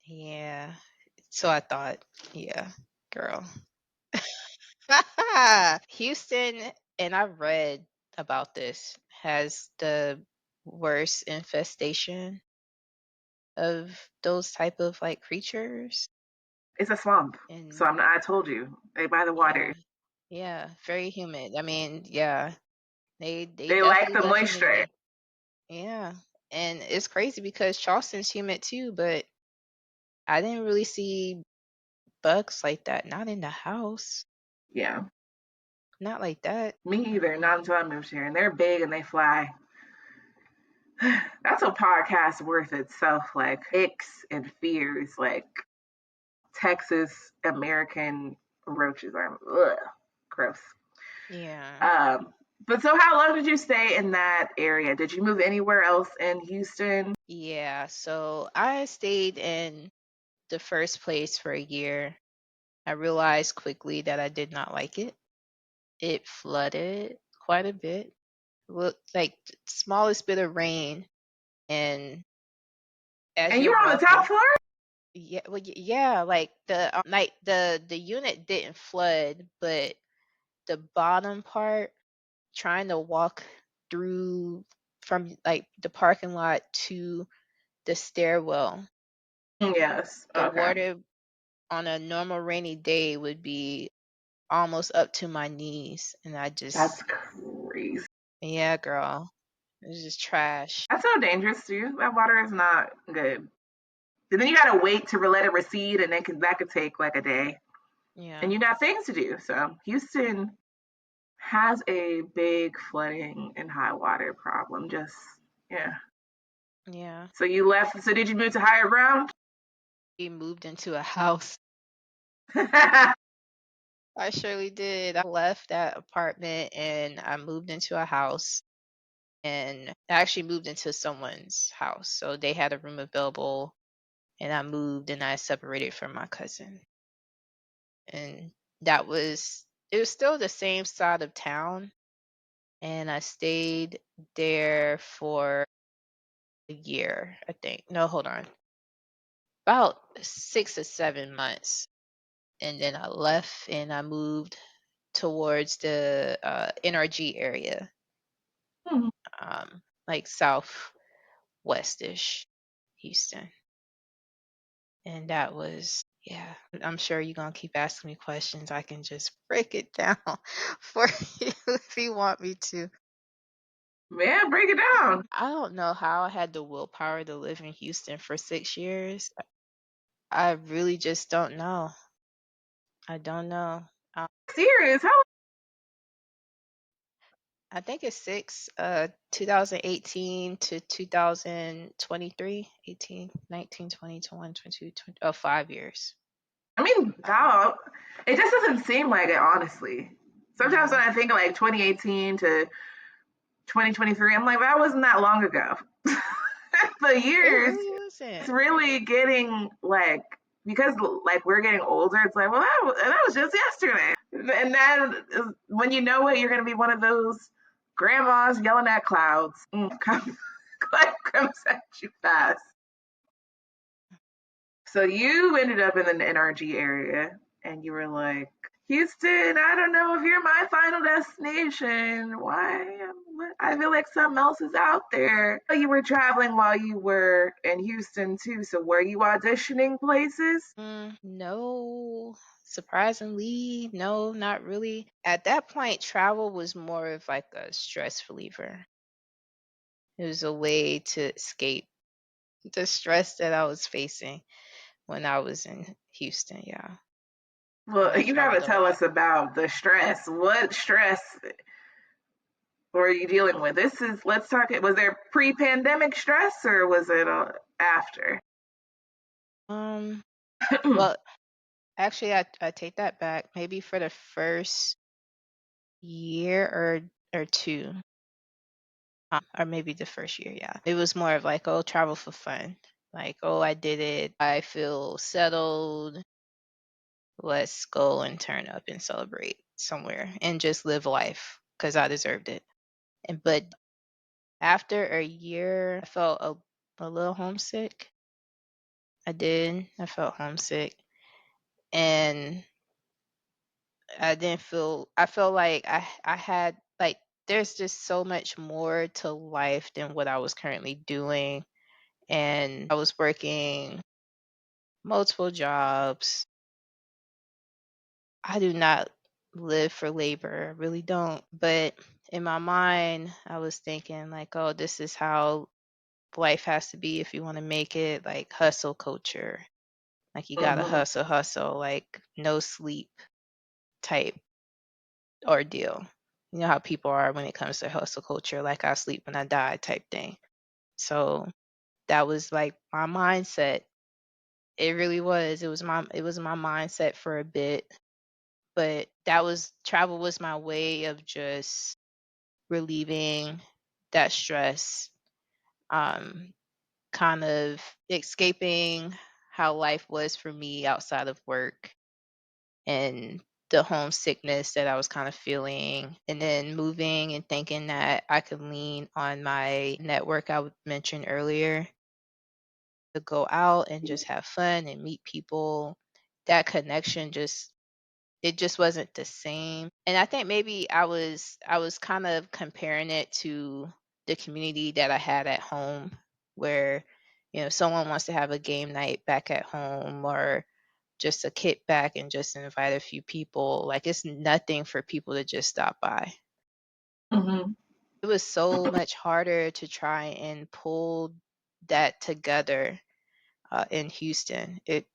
yeah. So I thought, yeah, girl. Houston, and I read about this, has the worst infestation of those type of like creatures. It's a swamp. So And I told you, they by the water. yeah, yeah, very humid. I mean, yeah, they They like definitely the love moisture. humidity. Yeah. And it's crazy because Charleston's humid too, but I didn't really see bugs like that. Not in the house. Yeah. Not like that. Me either, not until I moved here. And they're big and they fly. That's a podcast worth itself, like icks and fears, like Texas American roaches are ugh, gross. Yeah. Um, but so how long did you stay in that area? Did you move anywhere else in Houston? Yeah. So I stayed in the first place for a year. I realized quickly that I did not like it. It flooded quite a bit. Look like the smallest bit of rain, and as And you you're were on the top walking, floor? yeah, well, yeah, like the unit didn't flood, but the bottom part, trying to walk through from like the parking lot to the stairwell, Yes. the Okay. water on a normal rainy day would be almost up to my knees, and I That's just, crazy. yeah, girl, it's just trash. That's so dangerous too. That water is not good. And then you gotta wait to let it recede, and then that could take like a day. Yeah, And you got things to do. So Houston has a big flooding and high water problem. Just yeah. yeah. So you left. So did you move to higher ground? We moved into a house. I surely did. I left that apartment and I moved into a house, and I actually moved into someone's house. So they had a room available, and I moved and I separated from my cousin. And it was still the same side of town, and I stayed there for a year, I think. No, hold on. About 6 or 7 months. And then I left and I moved towards the NRG area, Hmm. like southwestish Houston. And that was, yeah, I'm sure you're going to keep asking me questions. I can just break it down for you if you want me to. Yeah, break it down. I don't know how I had the willpower to live in Houston for 6 years. I really just don't know. I don't know. Serious? How? I think it's 2018 to 2023, 18, 19, 20, 21, 22, 20, oh, 5 years. I mean, how? It just doesn't seem like it, honestly. Sometimes Yeah. when I think of like 2018 to 2023, I'm like, that wasn't that long ago. The It years, really it's wasn't. really getting like. because like we're getting older, it's like, well, that was just yesterday. And then when you know it, you're going to be one of those grandmas yelling at clouds. Life comes at you fast. So you ended up in the NRG area and you were like, Houston, I don't know if you're my final destination. Why? I feel like something else is out there. You were traveling while you were in Houston too. So were you auditioning places? No, surprisingly, no, not really. At that point, travel was more of like a stress reliever. It was a way to escape the stress that I was facing when I was in Houston. Yeah. And Well, I you got to traveled a tell lot. us about the stress. What stress were you dealing with? This is, let's talk, was there pre pandemic stress or was it after? Um, well, actually, I take that back. Maybe for the first year or two, or maybe the first year. Yeah, it was more of like, oh, travel for fun. Like, oh, I did it. I feel settled. Let's go and turn up and celebrate somewhere and just live life because I deserved it. And but after a year, I felt a little homesick. I did. I felt homesick, and I didn't feel. I felt like I had like there's just so much more to life than what I was currently doing, and I was working multiple jobs. I do not live for labor, I really don't. But in my mind, I was thinking like, oh, this is how life has to be if you want to make it, like hustle culture. Like you gotta Hmm. hustle, hustle, like no sleep type ordeal. You know how people are when it comes to hustle culture, like I sleep when I die type thing. So that was like my mindset. It really was. It was my mindset for a bit. But that was travel was my way of just relieving that stress, um, kind of escaping how life was for me outside of work and the homesickness that I was kind of feeling, and then moving and thinking that I could lean on my network mentioned earlier to go out and just have fun and meet people. That connection just it just wasn't the same. And I think maybe I was kind of comparing it to the community that I had at home where someone wants to have a game night back at home or just a kickback and just invite a few people. Like it's nothing for people to just stop by. Hmm. It was so much harder to try and pull that together in Houston. It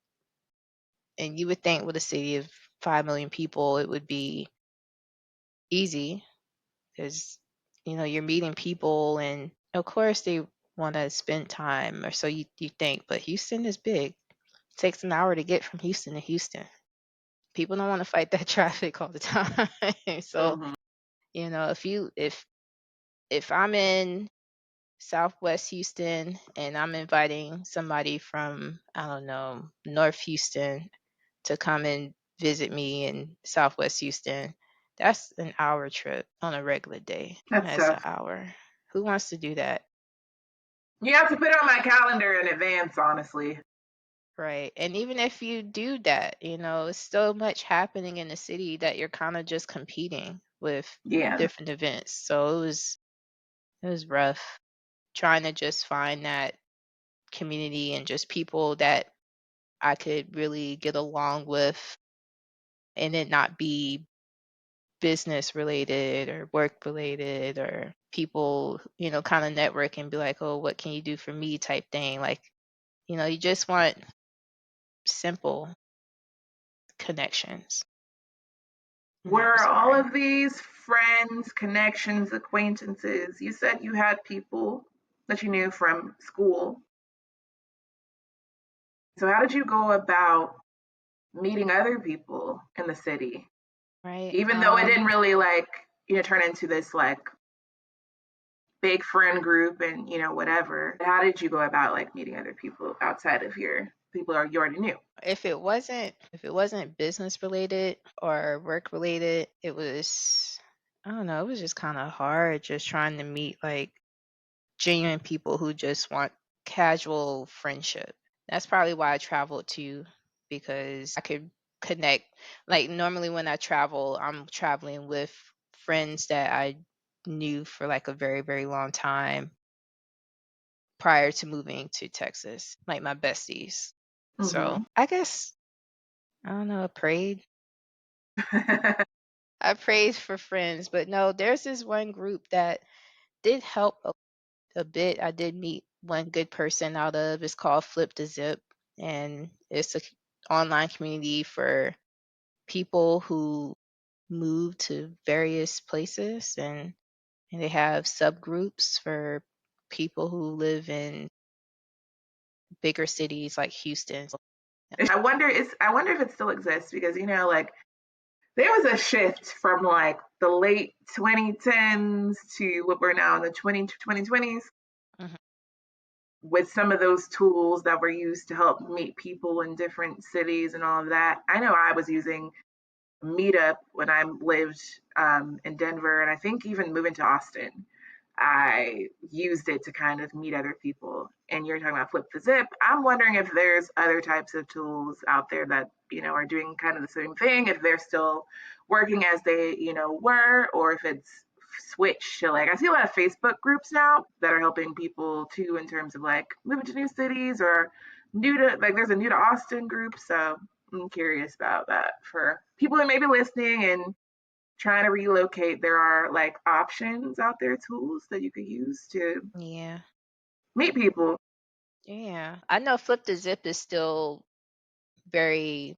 and you would think with a city of 5 million people, it would be easy because you're meeting people and of course they want to spend time or so you think, but Houston is big. It takes an hour to get from Houston to Houston. People don't want to fight that traffic all the time. So Hmm. if I'm in Southwest Houston and I'm inviting somebody from, I don't know, North Houston to come and visit me in Southwest Houston, that's an hour trip on a regular day. That's That's an tough. hour. Who wants to do that? You have to put it on my calendar in advance, honestly. Right. And even if you do that, it's so much happening in the city that you're kind of just competing with Yeah. different events. So it was rough trying to just find that community and just people that I could really get along with and it not be business related or work related or people, kind of network and be like, oh, what can you do for me type thing. Like, you just want simple connections. And that Were was all hard. of these friends, connections, acquaintances? You said you had people that you knew from school. So, how did you go about meeting other people in the city? Right. Even though it didn't really turn into this like big friend group and whatever. How did you go about like meeting other people outside of your people are you already knew? If it wasn't business related or work related, it was, I don't know, it was just kind of hard just trying to meet like genuine people who just want casual friendship. That's probably why I traveled too, because I could connect. Like normally when I travel, I'm traveling with friends that I knew for like a very, very long time prior to moving to Texas, like my besties. So Hmm. I guess, I don't know, I prayed for friends, but no, there's this one group that did help a bit. I did meet one good person out of. It's called Flip the Zip, and it's a online community for people who move to various places, and they have subgroups for people who live in bigger cities like Houston. I wonder if it still exists because like there was a shift from like the late 2010s to what we're now in the 2020s Mhm. with some of those tools that were used to help meet people in different cities and all of that. I know I was using Meetup when I lived in Denver, and I think even moving to Austin. I used it to kind of meet other people. And you're talking about Flip the Zip. I'm wondering if there's other types of tools out there that, are doing kind of the same thing, if they're still working as they, were, or if it's switched to like, I see a lot of Facebook groups now that are helping people too in terms of like moving to new cities or new to, like, there's a new to Austin group. So I'm curious about that for people that may be listening and trying to relocate. There are like options out there, tools that you could use to Yeah. meet people. Yeah. I know Flip the Zip is still very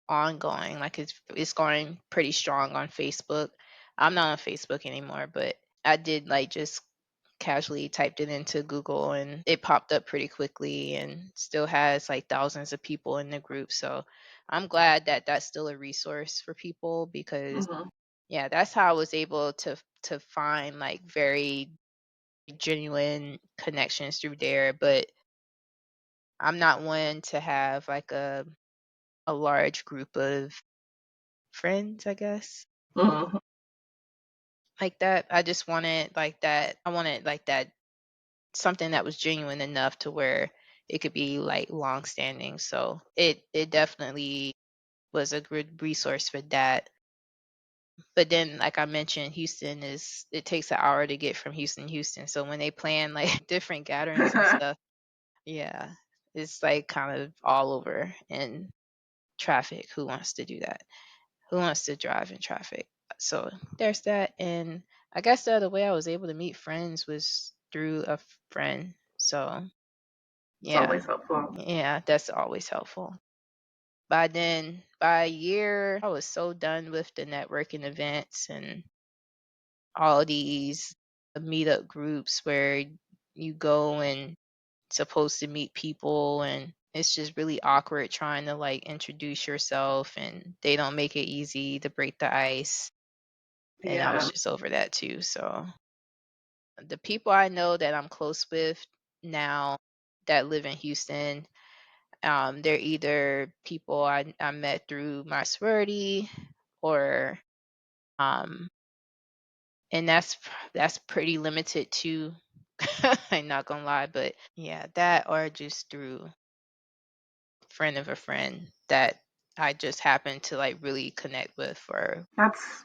ongoing. Like it's going pretty strong on Facebook. I'm not on Facebook anymore, but I did like just casually typed it into Google and it popped up pretty quickly and still has like thousands of people in the group. So I'm glad that that's still a resource for people because Hmm. yeah, that's how I was able to find like very genuine connections through there, but I'm not one to have like a large group of friends, I guess. Hmm. Like that. I just wanted like that. I wanted like that, something that was genuine enough to where it could be like long standing. So it definitely was a good resource for that. But then like I mentioned, Houston is it takes an hour to get from Houston to Houston. So when they plan like different gatherings and stuff, yeah, it's like kind of all over in traffic. Who wants to do that? Who wants to drive in traffic? So there's that. And I guess the other way I was able to meet friends was through a friend. So It's yeah, always helpful. yeah, that's always helpful. By a year, I was so done with the networking events and all these meetup groups where you go and supposed to meet people, and it's just really awkward trying to like introduce yourself, and they don't make it easy to break the ice. And I was Yeah, just over that too. So the people I know that I'm close with now that live in Houston, they're either people I met through my sorority or um and that's pretty limited too. I'm not gonna lie, but yeah, that or just through friend of a friend that I just happen to like really connect with or that's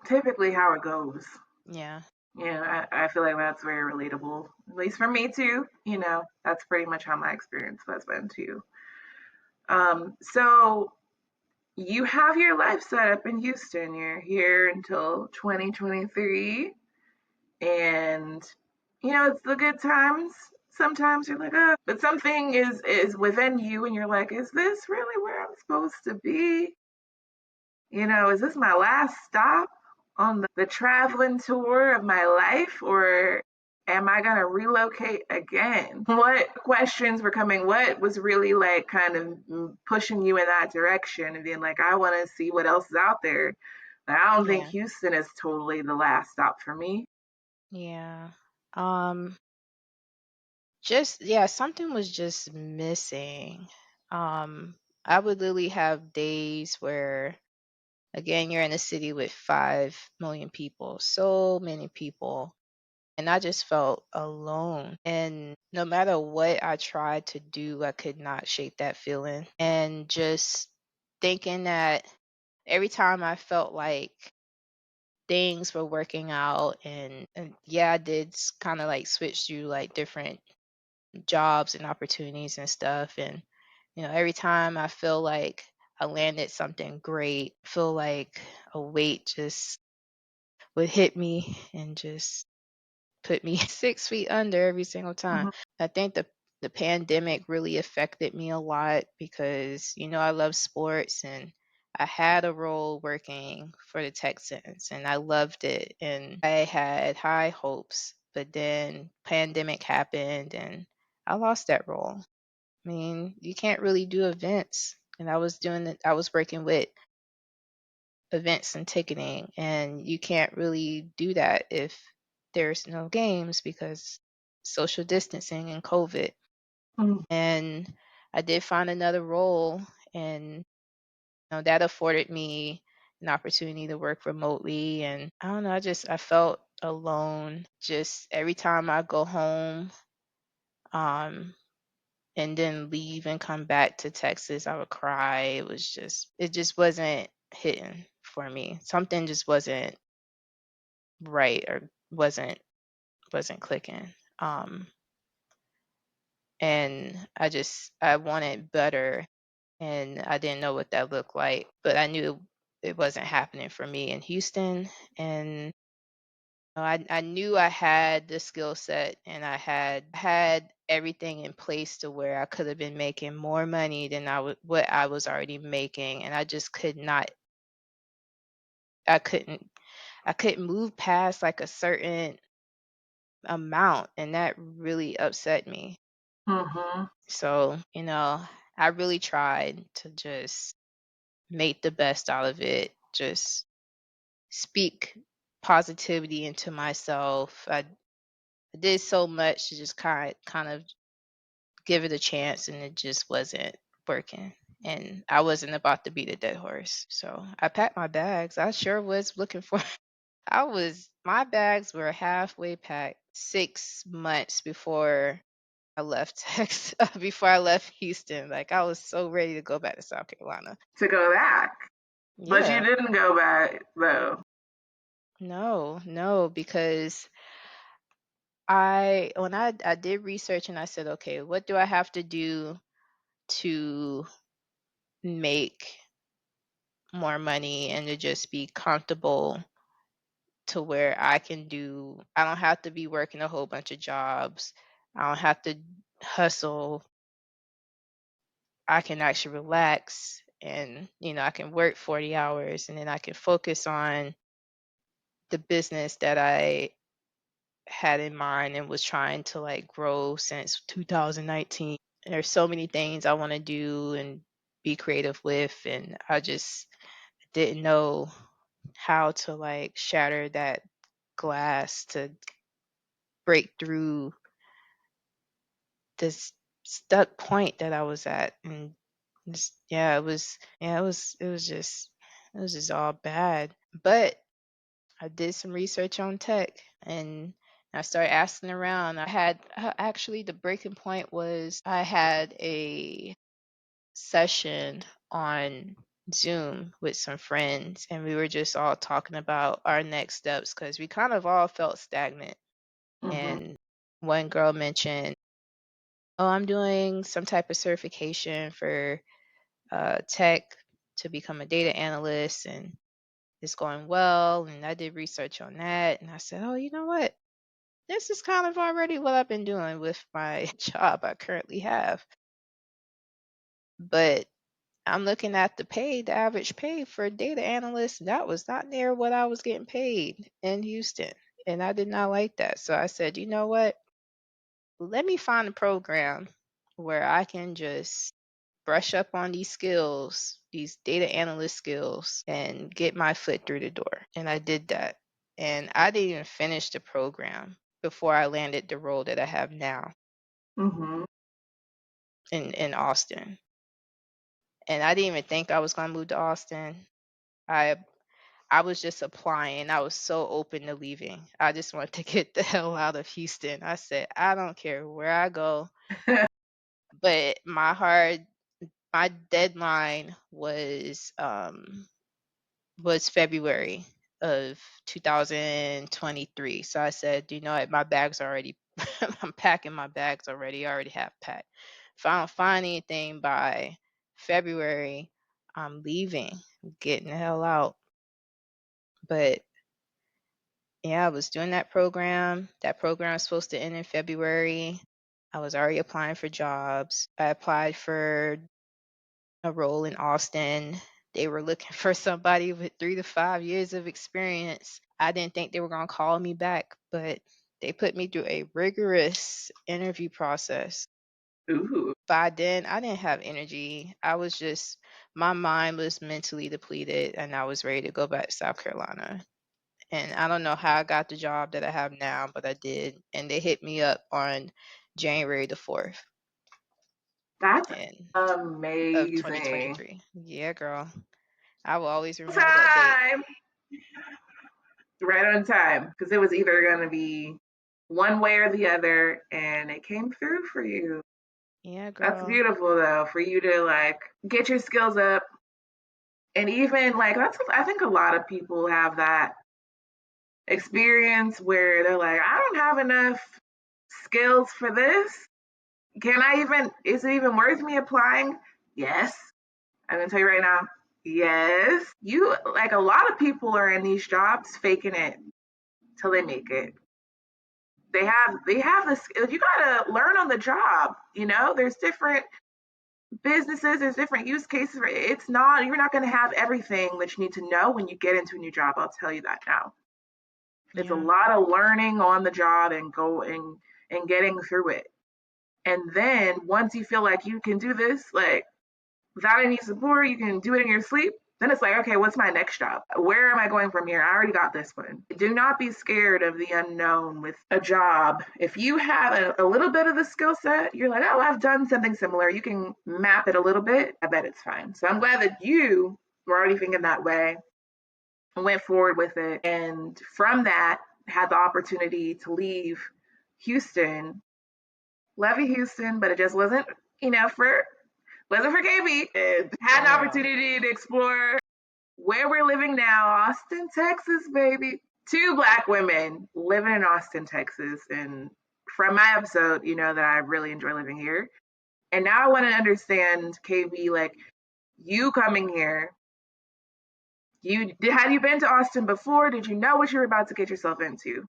typically how it goes. yeah. Yeah, I feel like that's very relatable, at least for me too. That's pretty much how my experience has been too. So you have your life set up in Houston. You're here until 2023. And it's the good times. Sometimes you're like, but something is within you and you're like, is this really where I'm supposed to be? Is this my last stop on the traveling tour of my life, or am I gonna relocate again? What questions were coming? What was really like kind of pushing you in that direction and being like, I want to see what else is out there. I don't think Yeah. Houston is totally the last stop for me. Yeah. Um just yeah, something was just missing. Um, I would literally have days where, again, you're in a city with 5 million people, so many people, and I just felt alone. And no matter what I tried to do, I could not shake that feeling. And just thinking that every time I felt like things were working out, and yeah, I did kind of like switch through like different jobs and opportunities and stuff. And, every time I feel like I landed something great, feel like a weight just would hit me and just put me 6 feet under every single time. Mhm. I think the pandemic really affected me a lot because, I love sports, and I had a role working for the Texans and I loved it and I had high hopes, but then pandemic happened and I lost that role. I mean, you can't really do events. And I was working with events and ticketing, and you can't really do that if there's no games because social distancing and COVID. Mhm. And I did find another role, and that afforded me an opportunity to work remotely. And I don't know, I felt alone. Just every time I go home, um, and then leave and come back to Texas, I would cry. It just wasn't hitting for me. Something just wasn't right or wasn't clicking. And I wanted better, and I didn't know what that looked like, but I knew it wasn't happening for me in Houston. And I knew I had the skill set, and I had everything in place to where I could have been making more money than what I was already making, and I just could not. I couldn't. I couldn't move past like a certain amount, and that really upset me. Mhm. So, I really tried to just make the best out of it, just speak positivity into myself. I did so much to just kind of give it a chance, and it just wasn't working. And I wasn't about to beat a dead horse. So I packed my bags. I sure was looking for my bags were halfway packed 6 months before I left Texas, before I left Houston. Like I was so ready to go back to South Carolina. To go back. But you Yeah. didn't go back though. No, no, because I did research and I said, okay, what do I have to do to make more money and to just be comfortable to where I don't have to be working a whole bunch of jobs. I don't have to hustle. I can actually relax, and I can work 40 hours and then I can focus on the business that I had in mind and was trying to like grow since 2019. There's so many things I want to do and be creative with, and I just didn't know how to like shatter that glass to break through this stuck point that I was at. And it was just all bad. But I did some research on tech, and I started asking around. Actually, the breaking point was I had a session on Zoom with some friends, and we were just all talking about our next steps because we kind of all felt stagnant. Mhm. And one girl mentioned, "Oh, I'm doing some type of certification for tech to become a data analyst, and it's going well." And I did research on that, and I said, "Oh, you know what? This is kind of already what I've been doing with my job I currently have." But I'm looking at the average pay for a data analyst. That was not near what I was getting paid in Houston. And I did not like that. So I said, you know what? Let me find a program where I can just brush up on these skills, these data analyst skills, and get my foot through the door. And I did that. And I didn't even finish the program before I landed the role that I have now. Mm-hmm. in Austin. And I didn't even think I was gonna move to Austin. I I was just applying. I was so open to leaving. I just wanted to get the hell out of Houston. I said, I don't care where I go. But my deadline was February of 2023. So I said, you know what, my bags already I'm packing my bags already. I already have packed. If I don't find anything by February, I'm leaving. I'm getting the hell out. But yeah, I was doing that program. That program was supposed to end in February. I was already applying for jobs. I applied for a role in Austin. They were looking for somebody with 3 to 5 years of experience. I didn't think they were going to call me back, but they put me through a rigorous interview process. Ooh, By then, I didn't have energy. My mind was mentally depleted, and I was ready to go back to South Carolina. And I don't know how I got the job that I have now, but I did. And they hit me up on January the 4th that's and of amazing. 2023. Yeah, girl. I will always remember that date. Time, right on time, because it was either going to be one way or the other, and it came through for you. Yeah, That's girl. beautiful, though, for you to like get your skills up, and even like that's. I think a lot of people have that experience where they're like, I don't have enough skills for this. Can I even? Is it even worth me applying? Yes. I'm gonna tell you right now. Yes. You like a lot of people are in these jobs faking it till they make it. They have this. You gotta learn on the job. There's different businesses. There's different use cases. It's not. You're not gonna have everything that you need to know when you get into a new job. I'll tell you that now. It's a Yeah. lot of learning on the job and going and getting through it. And then once you feel like you can do this, like without any support, you can do it in your sleep. Then it's like, okay, what's my next job? Where am I going from here? I already got this one. Do not be scared of the unknown with a job. If you have a little bit of the skill set, you're like, oh, I've done something similar. You can map it a little bit. I bet it's fine. So I'm glad that you were already thinking that way and went forward with it. And from that, had the opportunity to leave Houston. Love you, Houston, but it just wasn't for KB. And had an Girl. opportunity to explore where we're living now, Austin, Texas, baby. Two Black women living in Austin, Texas. And from my episode, you know that I really enjoy living here. And now I want to understand, KB, like you coming here. Had you been to Austin before? Did you know what you were about to get yourself into?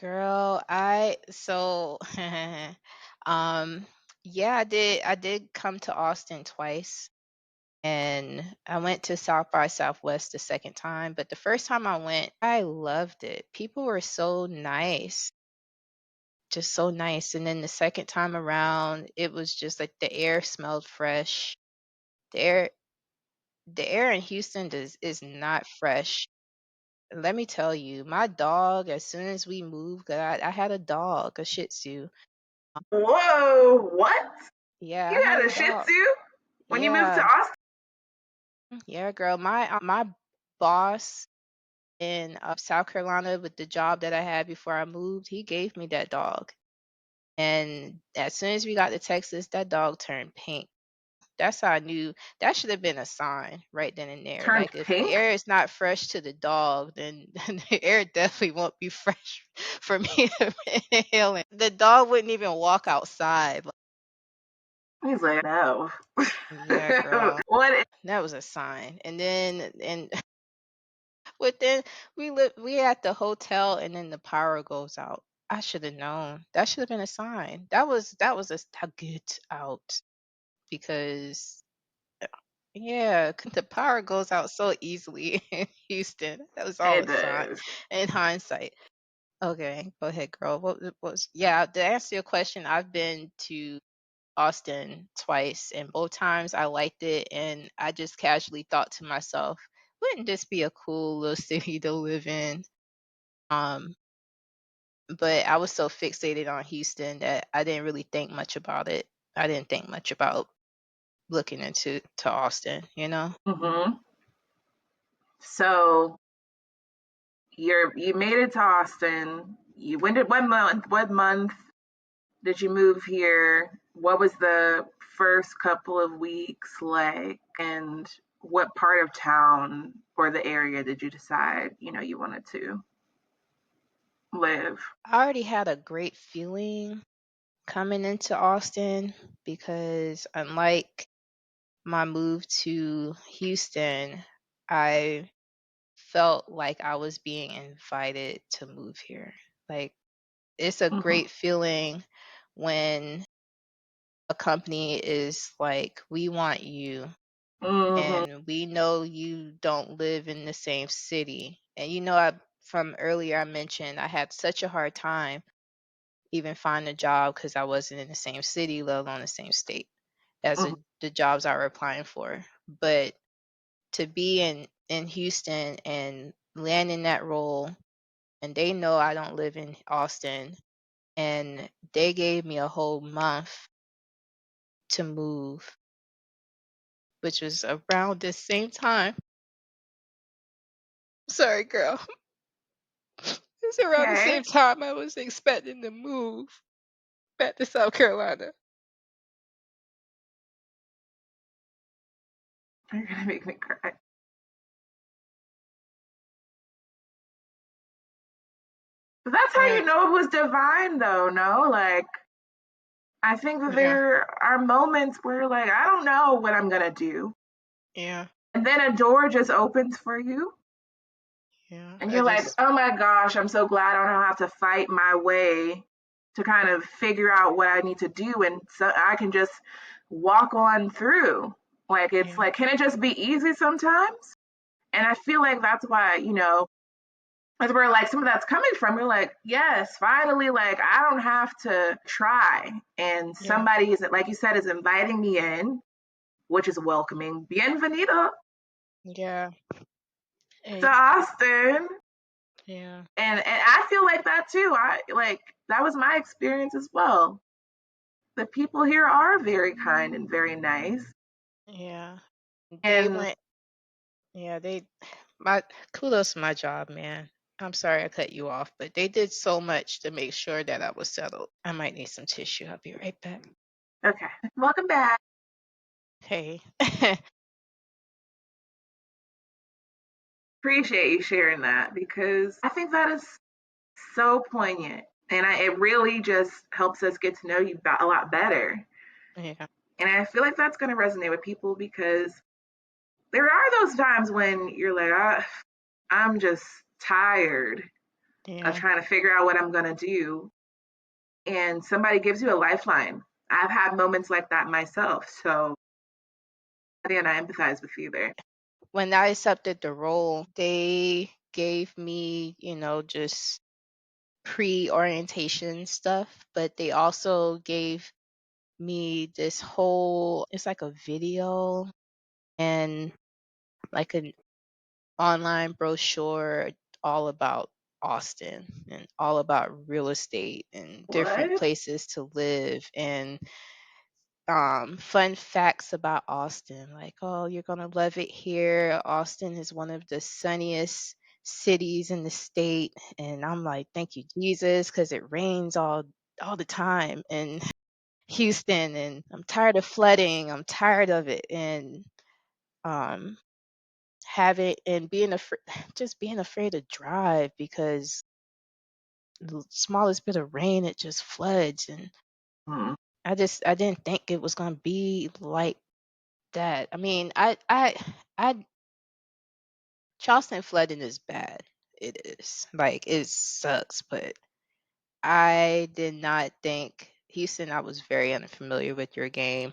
Girl, I so um yeah, I did come to Austin twice, and I went to South by Southwest the second time, but the first time I went, I loved it. People were so nice, just so nice. And then the second time around, it was just like the air smelled fresh. The air the air in Houston is not fresh. Let me tell you, my dog, as soon as we moved, 'cause I had a dog, a Shih Tzu. Whoa, what? Yeah, I You had had a a Shih dog. Tzu when you moved to Yeah, Austin? yeah, girl. My boss in South Carolina with the job that I had before I moved, he gave me that dog. And as soon as we got to Texas, that dog turned pink. That's how I knew that should have been a sign right then and there. Turned Like if the pink? air is not fresh to the dog, then the air definitely won't be fresh for me to inhale it. The dog wouldn't even walk outside. He's like, no. Yeah, girl. What? That was a sign. And within we at the hotel, and then the power goes out. I should have known. That should have been a sign. That was a get out, because yeah, the power goes out so easily in Houston. That was all It a sign does. in hindsight. Okay, go ahead, girl. What was yeah, to answer your question, I've been to Austin twice, and both times I liked it, and I just casually thought to myself, wouldn't this be a cool little city to live in? Um, but I was so fixated on Houston that I didn't really think much about it. I didn't think much about looking into to Austin, you know? Hmm. So you made it to Austin. You when did what month did you move here? What was the first couple of weeks like? And what part of town or the area did you decide, you wanted to live? I already had a great feeling coming into Austin because unlike my move to Houston, I felt like I was being invited to move here. Like it's a Hmm. great feeling when a company is like, we want you Hmm. and we know you don't live in the same city. And I from earlier I mentioned I had such a hard time even finding a job because I wasn't in the same city, let alone the same state as Hmm. the jobs I were applying for. But to be in Houston and land in that role, and they know I don't live in Austin, and they gave me a whole month to move, which was around the same time. Sorry, girl. It's around the Okay. same time I was expecting to move back to South Carolina. You're gonna make me cry. But that's how I you know it was divine, though, no? Like, I think that Yeah, there are moments where, like, I don't know what I'm gonna do. yeah, And then a door just opens for you, yeah. and I you're like, just oh my gosh, I'm so glad I don't have to fight my way to kind of figure out what I need to do. And so I can just walk on through. Like, it's Yeah, like, can it just be easy sometimes? And I feel like that's why, that's where like some of that's coming from. You're like, yes, finally, like I don't have to try. And yeah, somebody is, like you said, is inviting me in, which is welcoming. Bienvenido yeah, to eh, Austin. yeah, And I feel like that too. I like that was my experience as well. The people here are very kind and very nice. yeah. They And went, yeah, my kudos to my job, man. I'm sorry I cut you off, but they did so much to make sure that I was settled. I might need some tissue. I'll be right back. okay, welcome back. Hey. Appreciate you sharing that because I think that is so poignant. And it really just helps us get to know you a lot better. Yeah, And I feel like that's going to resonate with people because there are those times when you're like, I'm just tired of yeah, trying to figure out what I'm going to do. And somebody gives you a lifeline. I've had moments like that myself. So, again, I empathize with you there. when I accepted the role, they gave me, just pre-orientation stuff, but they also gave me this whole, it's like a video and like an online brochure all about Austin and all about real estate and different What? places to live and fun facts about Austin, like, oh, you're gonna love it here. Austin is one of the sunniest cities in the state. And I'm like, thank you, Jesus, because it rains all the time in Houston, and I'm tired of flooding. I'm tired of it. And um having and being afraid just being afraid to drive because the smallest bit of rain it just floods. And Hmm. I didn't think it was gonna be like that. I mean, I Charleston flooding is bad. It is. Like it sucks, but I did not think Houston, I was very unfamiliar with your game.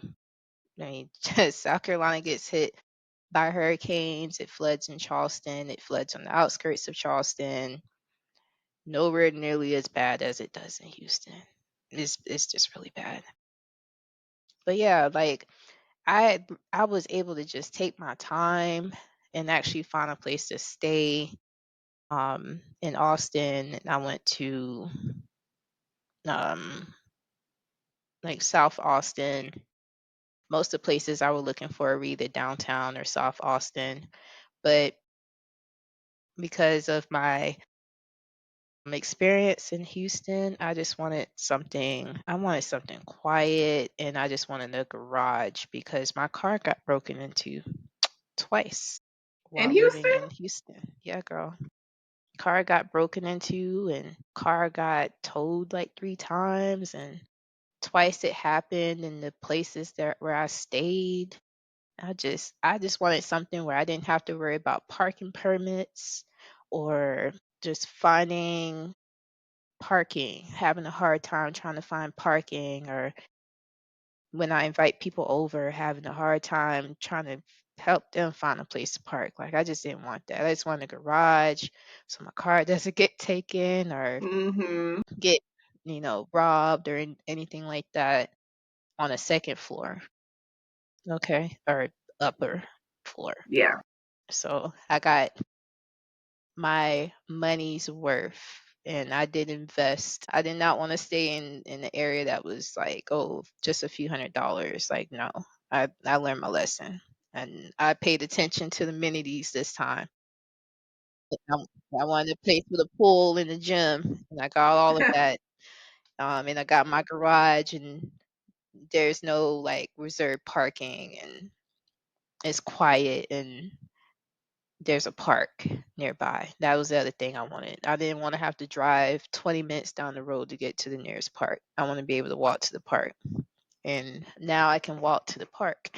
I mean, just South Carolina gets hit by hurricanes, it floods in Charleston, it floods on the outskirts of Charleston. Nowhere nearly as bad as it does in Houston. It's just really bad. But yeah, like I was able to just take my time and actually find a place to stay in Austin, and I went to um, like South Austin. Most of the places I was looking for were either downtown or South Austin, but because of my experience in Houston, I wanted something quiet, and I just wanted a garage because my car got broken into twice In while living Houston? in Houston. Yeah, girl. Car got broken into and car got towed like 3 times, and twice it happened in the places that where I stayed. I just wanted something where I didn't have to worry about parking permits or just finding parking, having a hard time trying to find parking, or when I invite people over, having a hard time trying to help them find a place to park. Like, I just didn't want that. I just wanted a garage so my car doesn't get taken or Mm-hmm. get, robbed or anything like that on a second floor. Okay. Or upper floor. Yeah. So I got my money's worth, and I did invest. I did not want to stay in the area that was like, oh, just a few $100s. Like, no. I learned my lesson, and I paid attention to the amenities this time. I, I wanted a place with a pool and a gym, and I got all of that. And I got my garage, and there's no like reserved parking, and it's quiet, and there's a park nearby. That was the other thing I wanted. I didn't want to have to drive 20 minutes down the road to get to the nearest park. I want to be able to walk to the park. And now I can walk to the park,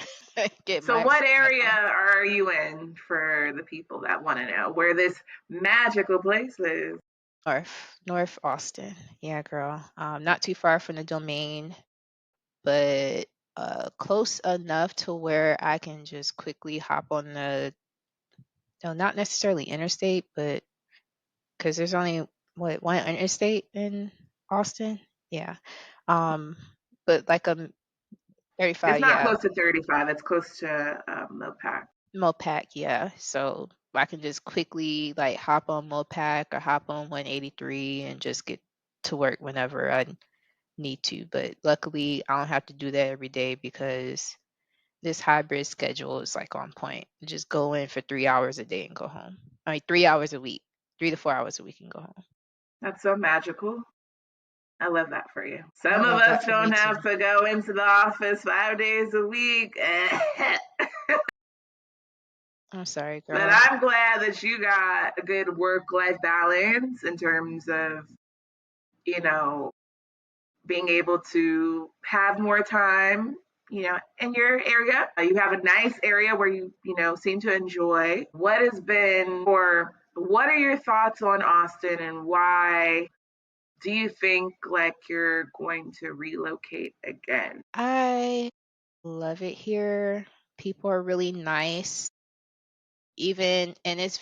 get So, my what exercise area on. are you in for the people that want to know where this magical place is? North Austin. Yeah, girl. Not too far from the domain, but close enough to where I can just quickly hop on the, no, not necessarily interstate, but because there's only one interstate in Austin. Yeah. Um, but like a It's 35, not yeah, close to 35. It's close to Mopac. Mopac, yeah. So I can just quickly like hop on Mopac or hop on 183 and just get to work whenever I need to. But luckily, I don't have to do that every day because this hybrid schedule is like on point. Just go in for 3 hours a day and go home. I mean, 3 hours a week, 3 to 4 hours a week and go home. That's so magical. I love that for you. I Some of love that us for me don't too. have to go into the office 5 days a week. I'm sorry, But girl. I'm glad that you got a good work life balance in terms of, you know, being able to have more time, in your area. You have a nice area where you seem to enjoy. What are your thoughts on Austin, and why do you think like you're going to relocate again? I love it here. People are really nice. Even and it's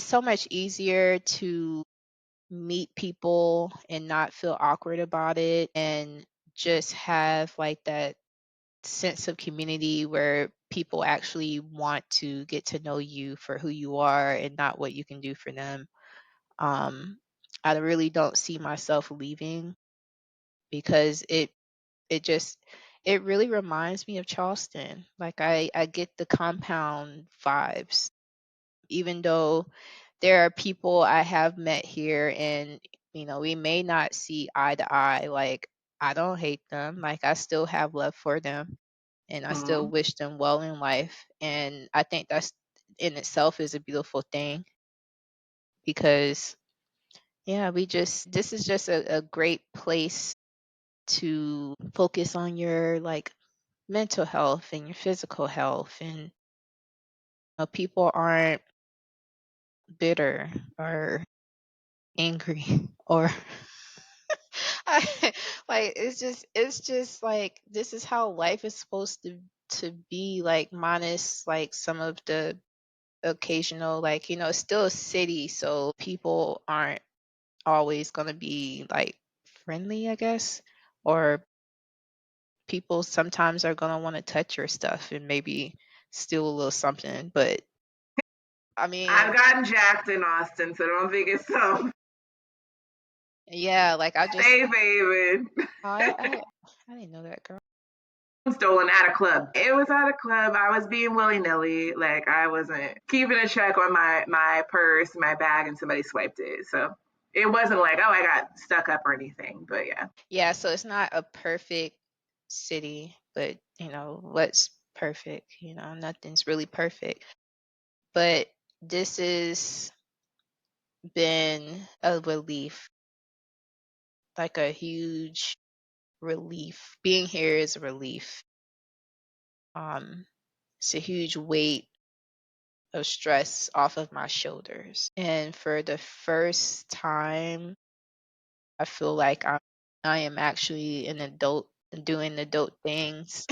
so much easier to meet people and not feel awkward about it and just have like that sense of community where people actually want to get to know you for who you are and not what you can do for them. Um I really don't see myself leaving because it just it really reminds me of Charleston. Like I get the compound vibes, even though there are people I have met here, and we may not see eye to eye. Like, I don't hate them. Like, I still have love for them, and I still Mm. wish them well in life. And I think that's in itself is a beautiful thing because yeah, this is just a great place to focus on your like mental health and your physical health, and people aren't bitter or angry or I, like it's just like this is how life is supposed to be, like minus like some of the occasional, like it's still a city, so people aren't always going to be like friendly, I guess, or people sometimes are going to want to touch your stuff and maybe steal a little something, but I I've mean, gotten jacked in Austin, so don't think it's so yeah, like I just safe haven. I didn't know that, girl. Stolen at a club. It was at a club. I was being willy nilly. Like I wasn't keeping a check on my purse, my bag, and somebody swiped it. So it wasn't like, oh, I got stuck up or anything. But yeah. Yeah, so it's not a perfect city, but what's perfect? Nothing's really perfect. But this has been a relief, like a huge relief. Being here is a relief. Um, it's a huge weight of stress off of my shoulders. And for the first time, I feel like I am actually an adult doing adult things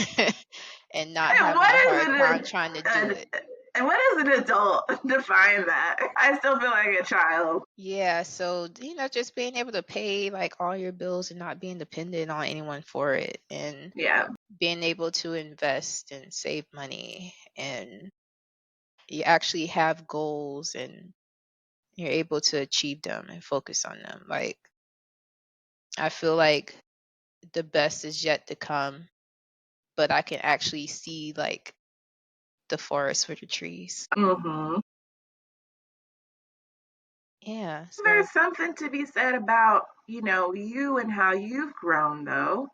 and not And having what a is hard time it? trying to do it. And what is an adult? Define that. I still feel like a child. Yeah, so just being able to pay like all your bills and not being dependent on anyone for it, and Yeah. being able to invest and save money, and you actually have goals and you're able to achieve them and focus on them. Like I feel like the best is yet to come, but I can actually see like the forest for the trees. Mm-hmm. Yeah, so There's something to be said about, you and how you've grown, though.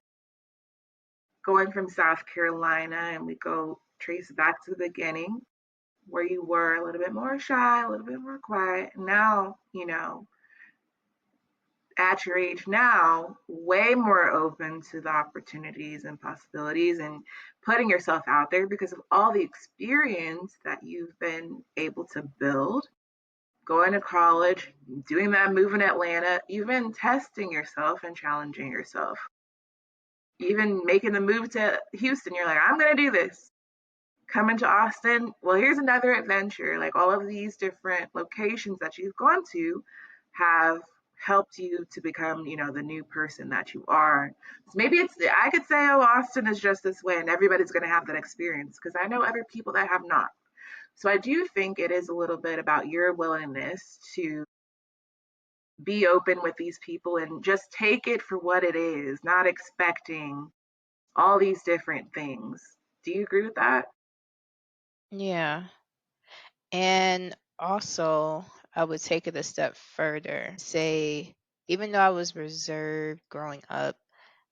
Going from South Carolina, and we go trace back to the beginning where you were a little bit more shy, a little bit more quiet. Now, at your age now, way more open to the opportunities and possibilities and putting yourself out there because of all the experience that you've been able to build. Going to college, doing that move in Atlanta, you've been testing yourself and challenging yourself. Even making the move to Houston, you're like, I'm going to do this. Coming to Austin, well, here's another adventure. Like all of these different locations that you've gone to have helped you to become, the new person that you are. So maybe I could say, oh, Austin is just this way, and everybody's going to have that experience because I know other people that have not. So I do think it is a little bit about your willingness to be open with these people and just take it for what it is, not expecting all these different things. Do you agree with that? yeah. And also, I would take it a step further. Say, even though I was reserved growing up,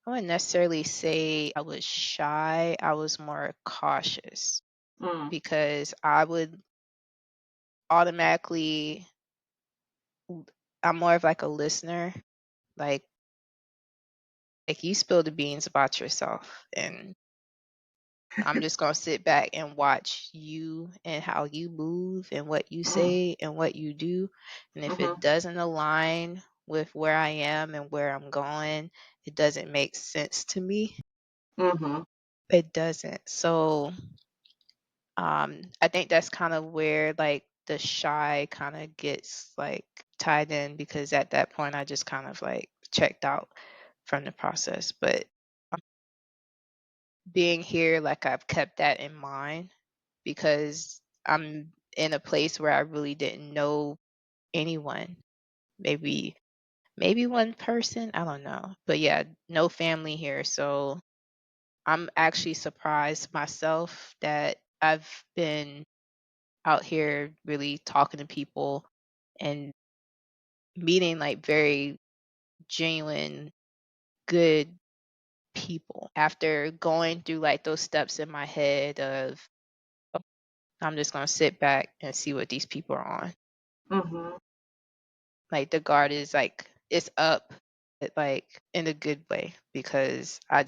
I wouldn't necessarily say I was shy. I was more cautious Mm, because I would automatically, I'm more of like a listener. Like, like you spill the beans about yourself, and I'm just gonna sit back and watch you and how you move and what you mm, say and what you do. And if mm-hmm, it doesn't align with where I am and where I'm going, it doesn't make sense to me. mm-hmm. It doesn't. So I think that's kind of where like the shy kind of gets like tied in, because at that point I just kind of like checked out from the process. But being here, like I've kept that in mind because I'm in a place where I really didn't know anyone. Maybe one person, I don't know. But yeah, no family here. So I'm actually surprised myself that I've been out here really talking to people and meeting like very genuine, good people after going through like those steps in my head of, "Oh, I'm just going to sit back and see what these people are on." Mm-hmm. Like the guard is like, it's up, like in a good way, because I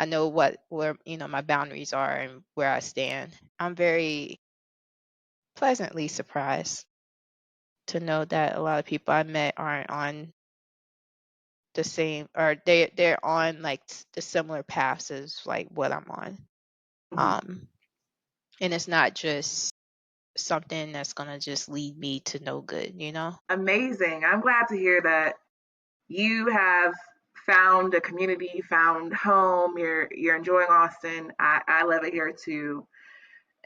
know where my boundaries are and where I stand. I'm very pleasantly surprised to know that a lot of people I met aren't on the same, or they're on like the similar paths as like what I'm on. Mm-hmm. Um and it's not just something that's gonna just lead me to no good. Amazing. I'm glad to hear that you have found a community, found home. You're enjoying Austin. I love it here too.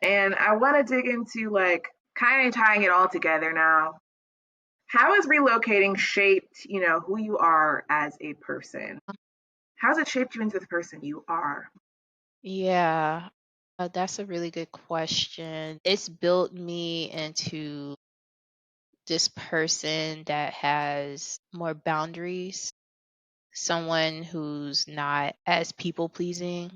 And I want to dig into like kind of tying it all together now. How has relocating shaped, who you are as a person? How's it shaped you into the person you are? Yeah, that's a really good question. It's built me into this person that has more boundaries, someone who's not as people pleasing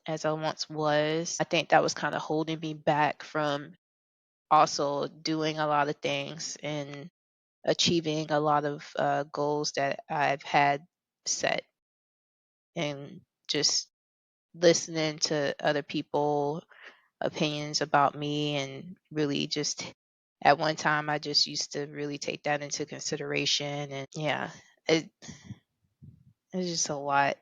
as I once was. I think that was kind of holding me back from also doing a lot of things and achieving a lot of goals that I've had set, and just listening to other people opinions about me, and really just at one time I just used to really take that into consideration. And yeah, it, it's just a lot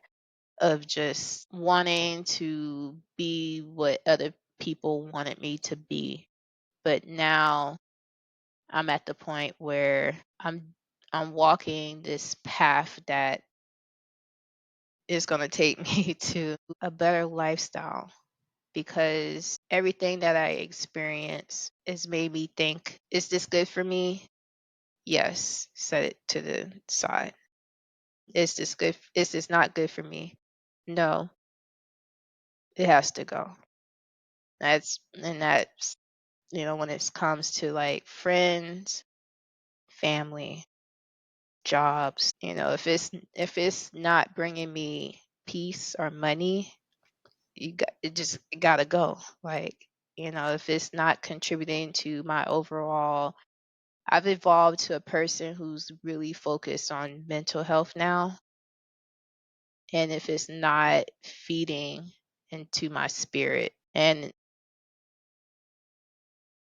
of just wanting to be what other people wanted me to be. But now I'm at the point where I'm walking this path that is going to take me to a better lifestyle, because everything that I experience has made me think, is this good for me? Yes, set it to the side. Is this good? Is this not good for me? No, it has to go. That's when it comes to like friends, family, jobs, if it's not bringing me peace or money, it gotta go. Like, if it's not contributing to my overall, I've evolved to a person who's really focused on mental health now. And if it's not feeding into my spirit, and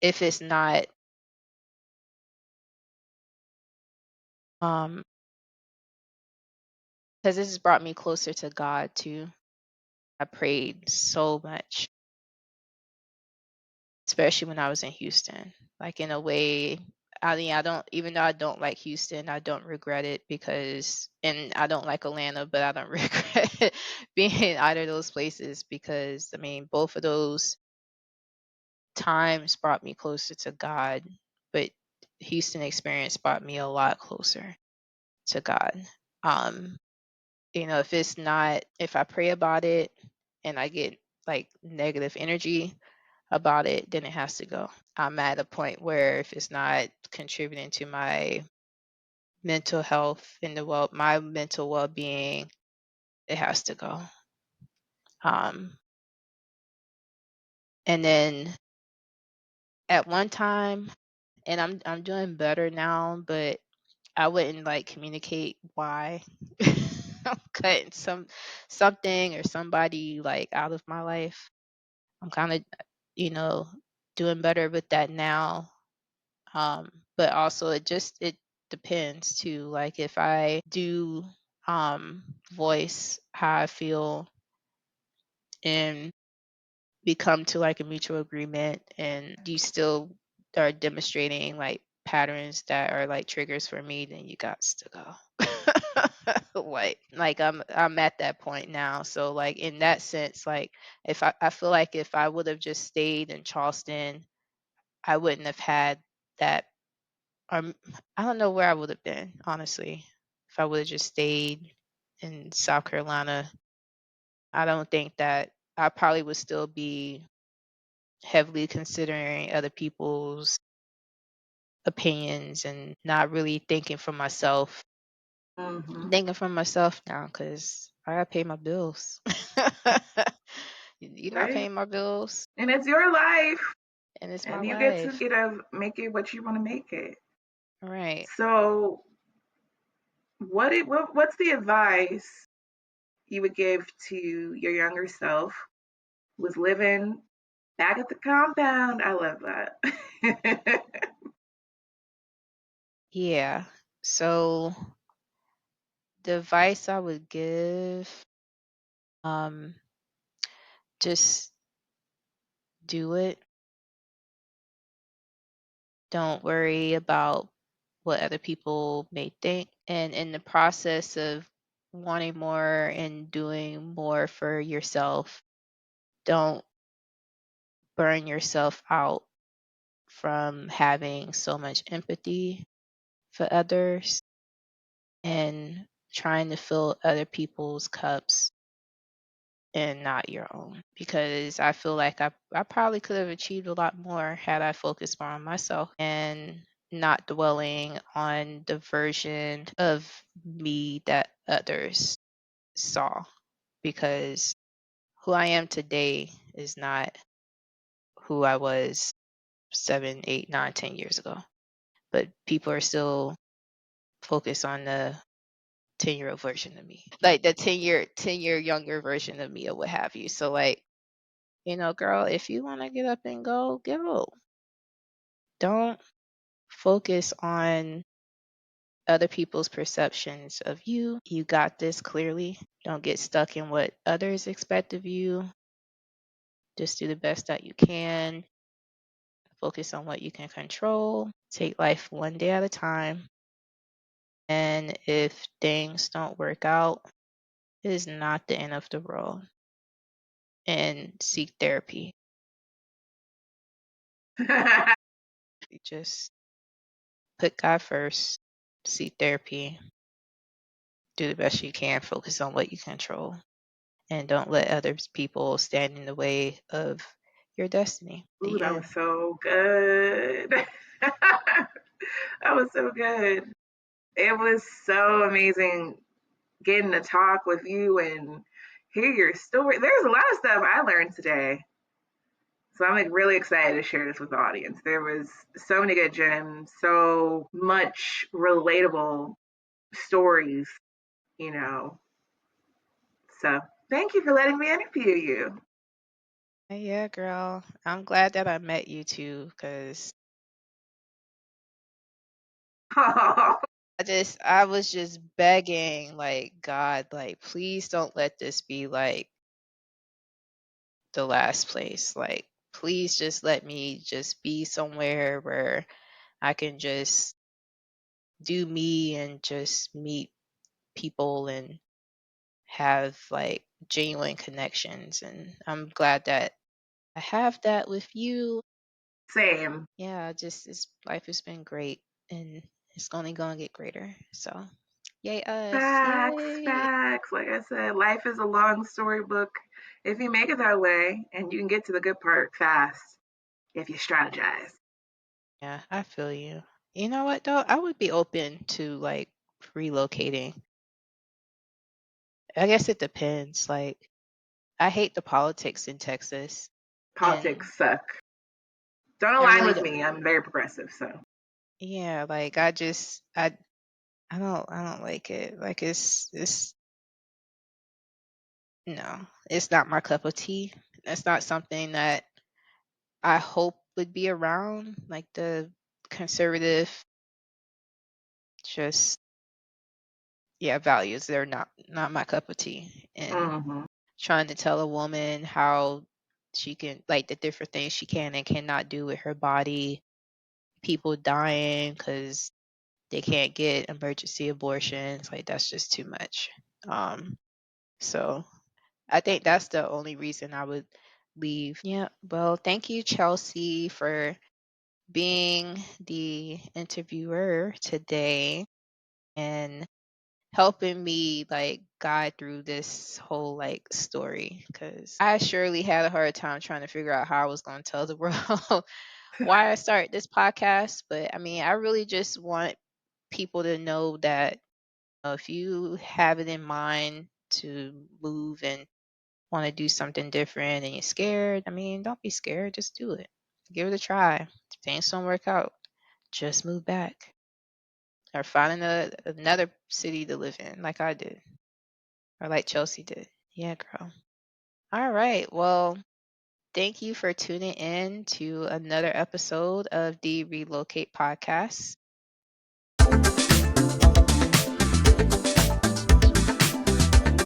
if it's not, um, because this has brought me closer to God too. I prayed so much, especially when I was in Houston. Like, in a way, I mean, I don't, even though I don't like Houston, I don't regret it, because, and I don't like Atlanta, but I don't regret being in either of those places, because I mean, both of those times brought me closer to God, but Houston experience brought me a lot closer to God. Um, if it's not, if I pray about it and I get like negative energy about it, then it has to go. I'm at a point where if it's not contributing to my mental health and my mental well-being, it has to go. Um, and then at one time, and I'm doing better now, but I wouldn't like communicate why I'm cutting something or somebody like out of my life. I'm kind of, you know, doing better with that now. But also it depends too. Like, if I do voice how I feel, and we come to like a mutual agreement, and you still are demonstrating like patterns that are like triggers for me, then you got to go. Like I'm at that point now. So like, in that sense, like, if I feel like if I would have just stayed in Charleston, I wouldn't have had that. um I don't know where I would have been, honestly, if I would have just stayed in South Carolina. I don't think that I probably would still be heavily considering other people's opinions and not really thinking for myself. Hmm. Thinking for myself now, because I gotta pay my bills. You're not Right? paying my bills, And it's your life, and it's my and you get to life. make it what you want to make it. Right. So, what's the advice you would give to your younger self who was living back at the compound? I love that. Yeah. So the advice I would give, um, just do it. Don't worry about what other people may think. And in the process of wanting more and doing more for yourself, don't burn yourself out from having so much empathy for others and trying to fill other people's cups and not your own. Because I feel like I probably could have achieved a lot more had I focused more on myself and not dwelling on the version of me that others saw. Because who I am today is not who I was 7, 8, 9, 10 years ago. But people are still focused on the 10-year-old version of me, like the 10-year younger version of me or what have you. So like, girl, if you want to get up and go. Don't focus on other people's perceptions of you. You got this clearly. Don't get stuck in what others expect of you. Just do the best that you can. Focus on what you can control. Take life one day at a time. And if things don't work out, it is not the end of the world. And seek therapy. You just put God first, seek therapy, do the best you can, focus on what you control, and don't let other people stand in the way of your destiny. Ooh, The that was end. so good. That was so good. It was so amazing getting to talk with you and hear your story. There's a lot of stuff I learned today. So I'm like really excited to share this with the audience. There was so many good gems, so much relatable stories, you know. So thank you for letting me interview you. Yeah, girl. I'm glad that I met you too, because I was just begging, like, God, like, please don't let this be like the last place. Like, please just let me just be somewhere where I can just do me and just meet people and have like genuine connections. And I'm glad that I have that with you. Same. Yeah, just this life has been great and it's only gonna get greater. So yay us. Facts, Yay. facts. Like I said, life is a long storybook if you make it that way, and you can get to the good part fast if you strategize. Yeah, I feel you. You know what though? I would be open to like relocating. I guess it depends. Like I hate the politics in Texas and Politics suck. Don't I align really with don't, me. I'm very progressive, so yeah, like I don't like it. Like it's no, it's not my cup of tea. It's not something that I hope would be around. Like the conservative, just yeah, values. They're not my cup of tea. And hmm trying to tell a woman how she can like the different things she can and cannot do with her body. People dying because they can't get emergency abortions. Like that's just too much. So I think that's the only reason I would leave. Yeah. Well, thank you, Chelsea, for being the interviewer today and helping me like guide through this whole like story because I surely had a hard time trying to figure out how I was going to tell the world why I started this podcast. But I mean, I really just want people to know that if you have it in mind to move and want to do something different and you're scared, I mean, don't be scared. Just do it. Give it a try. If things don't work out, just move back or find another city to live in, like I did, or like Chelsea did. Yeah, girl. All right. Well, thank you for tuning in to another episode of the Relocate podcast.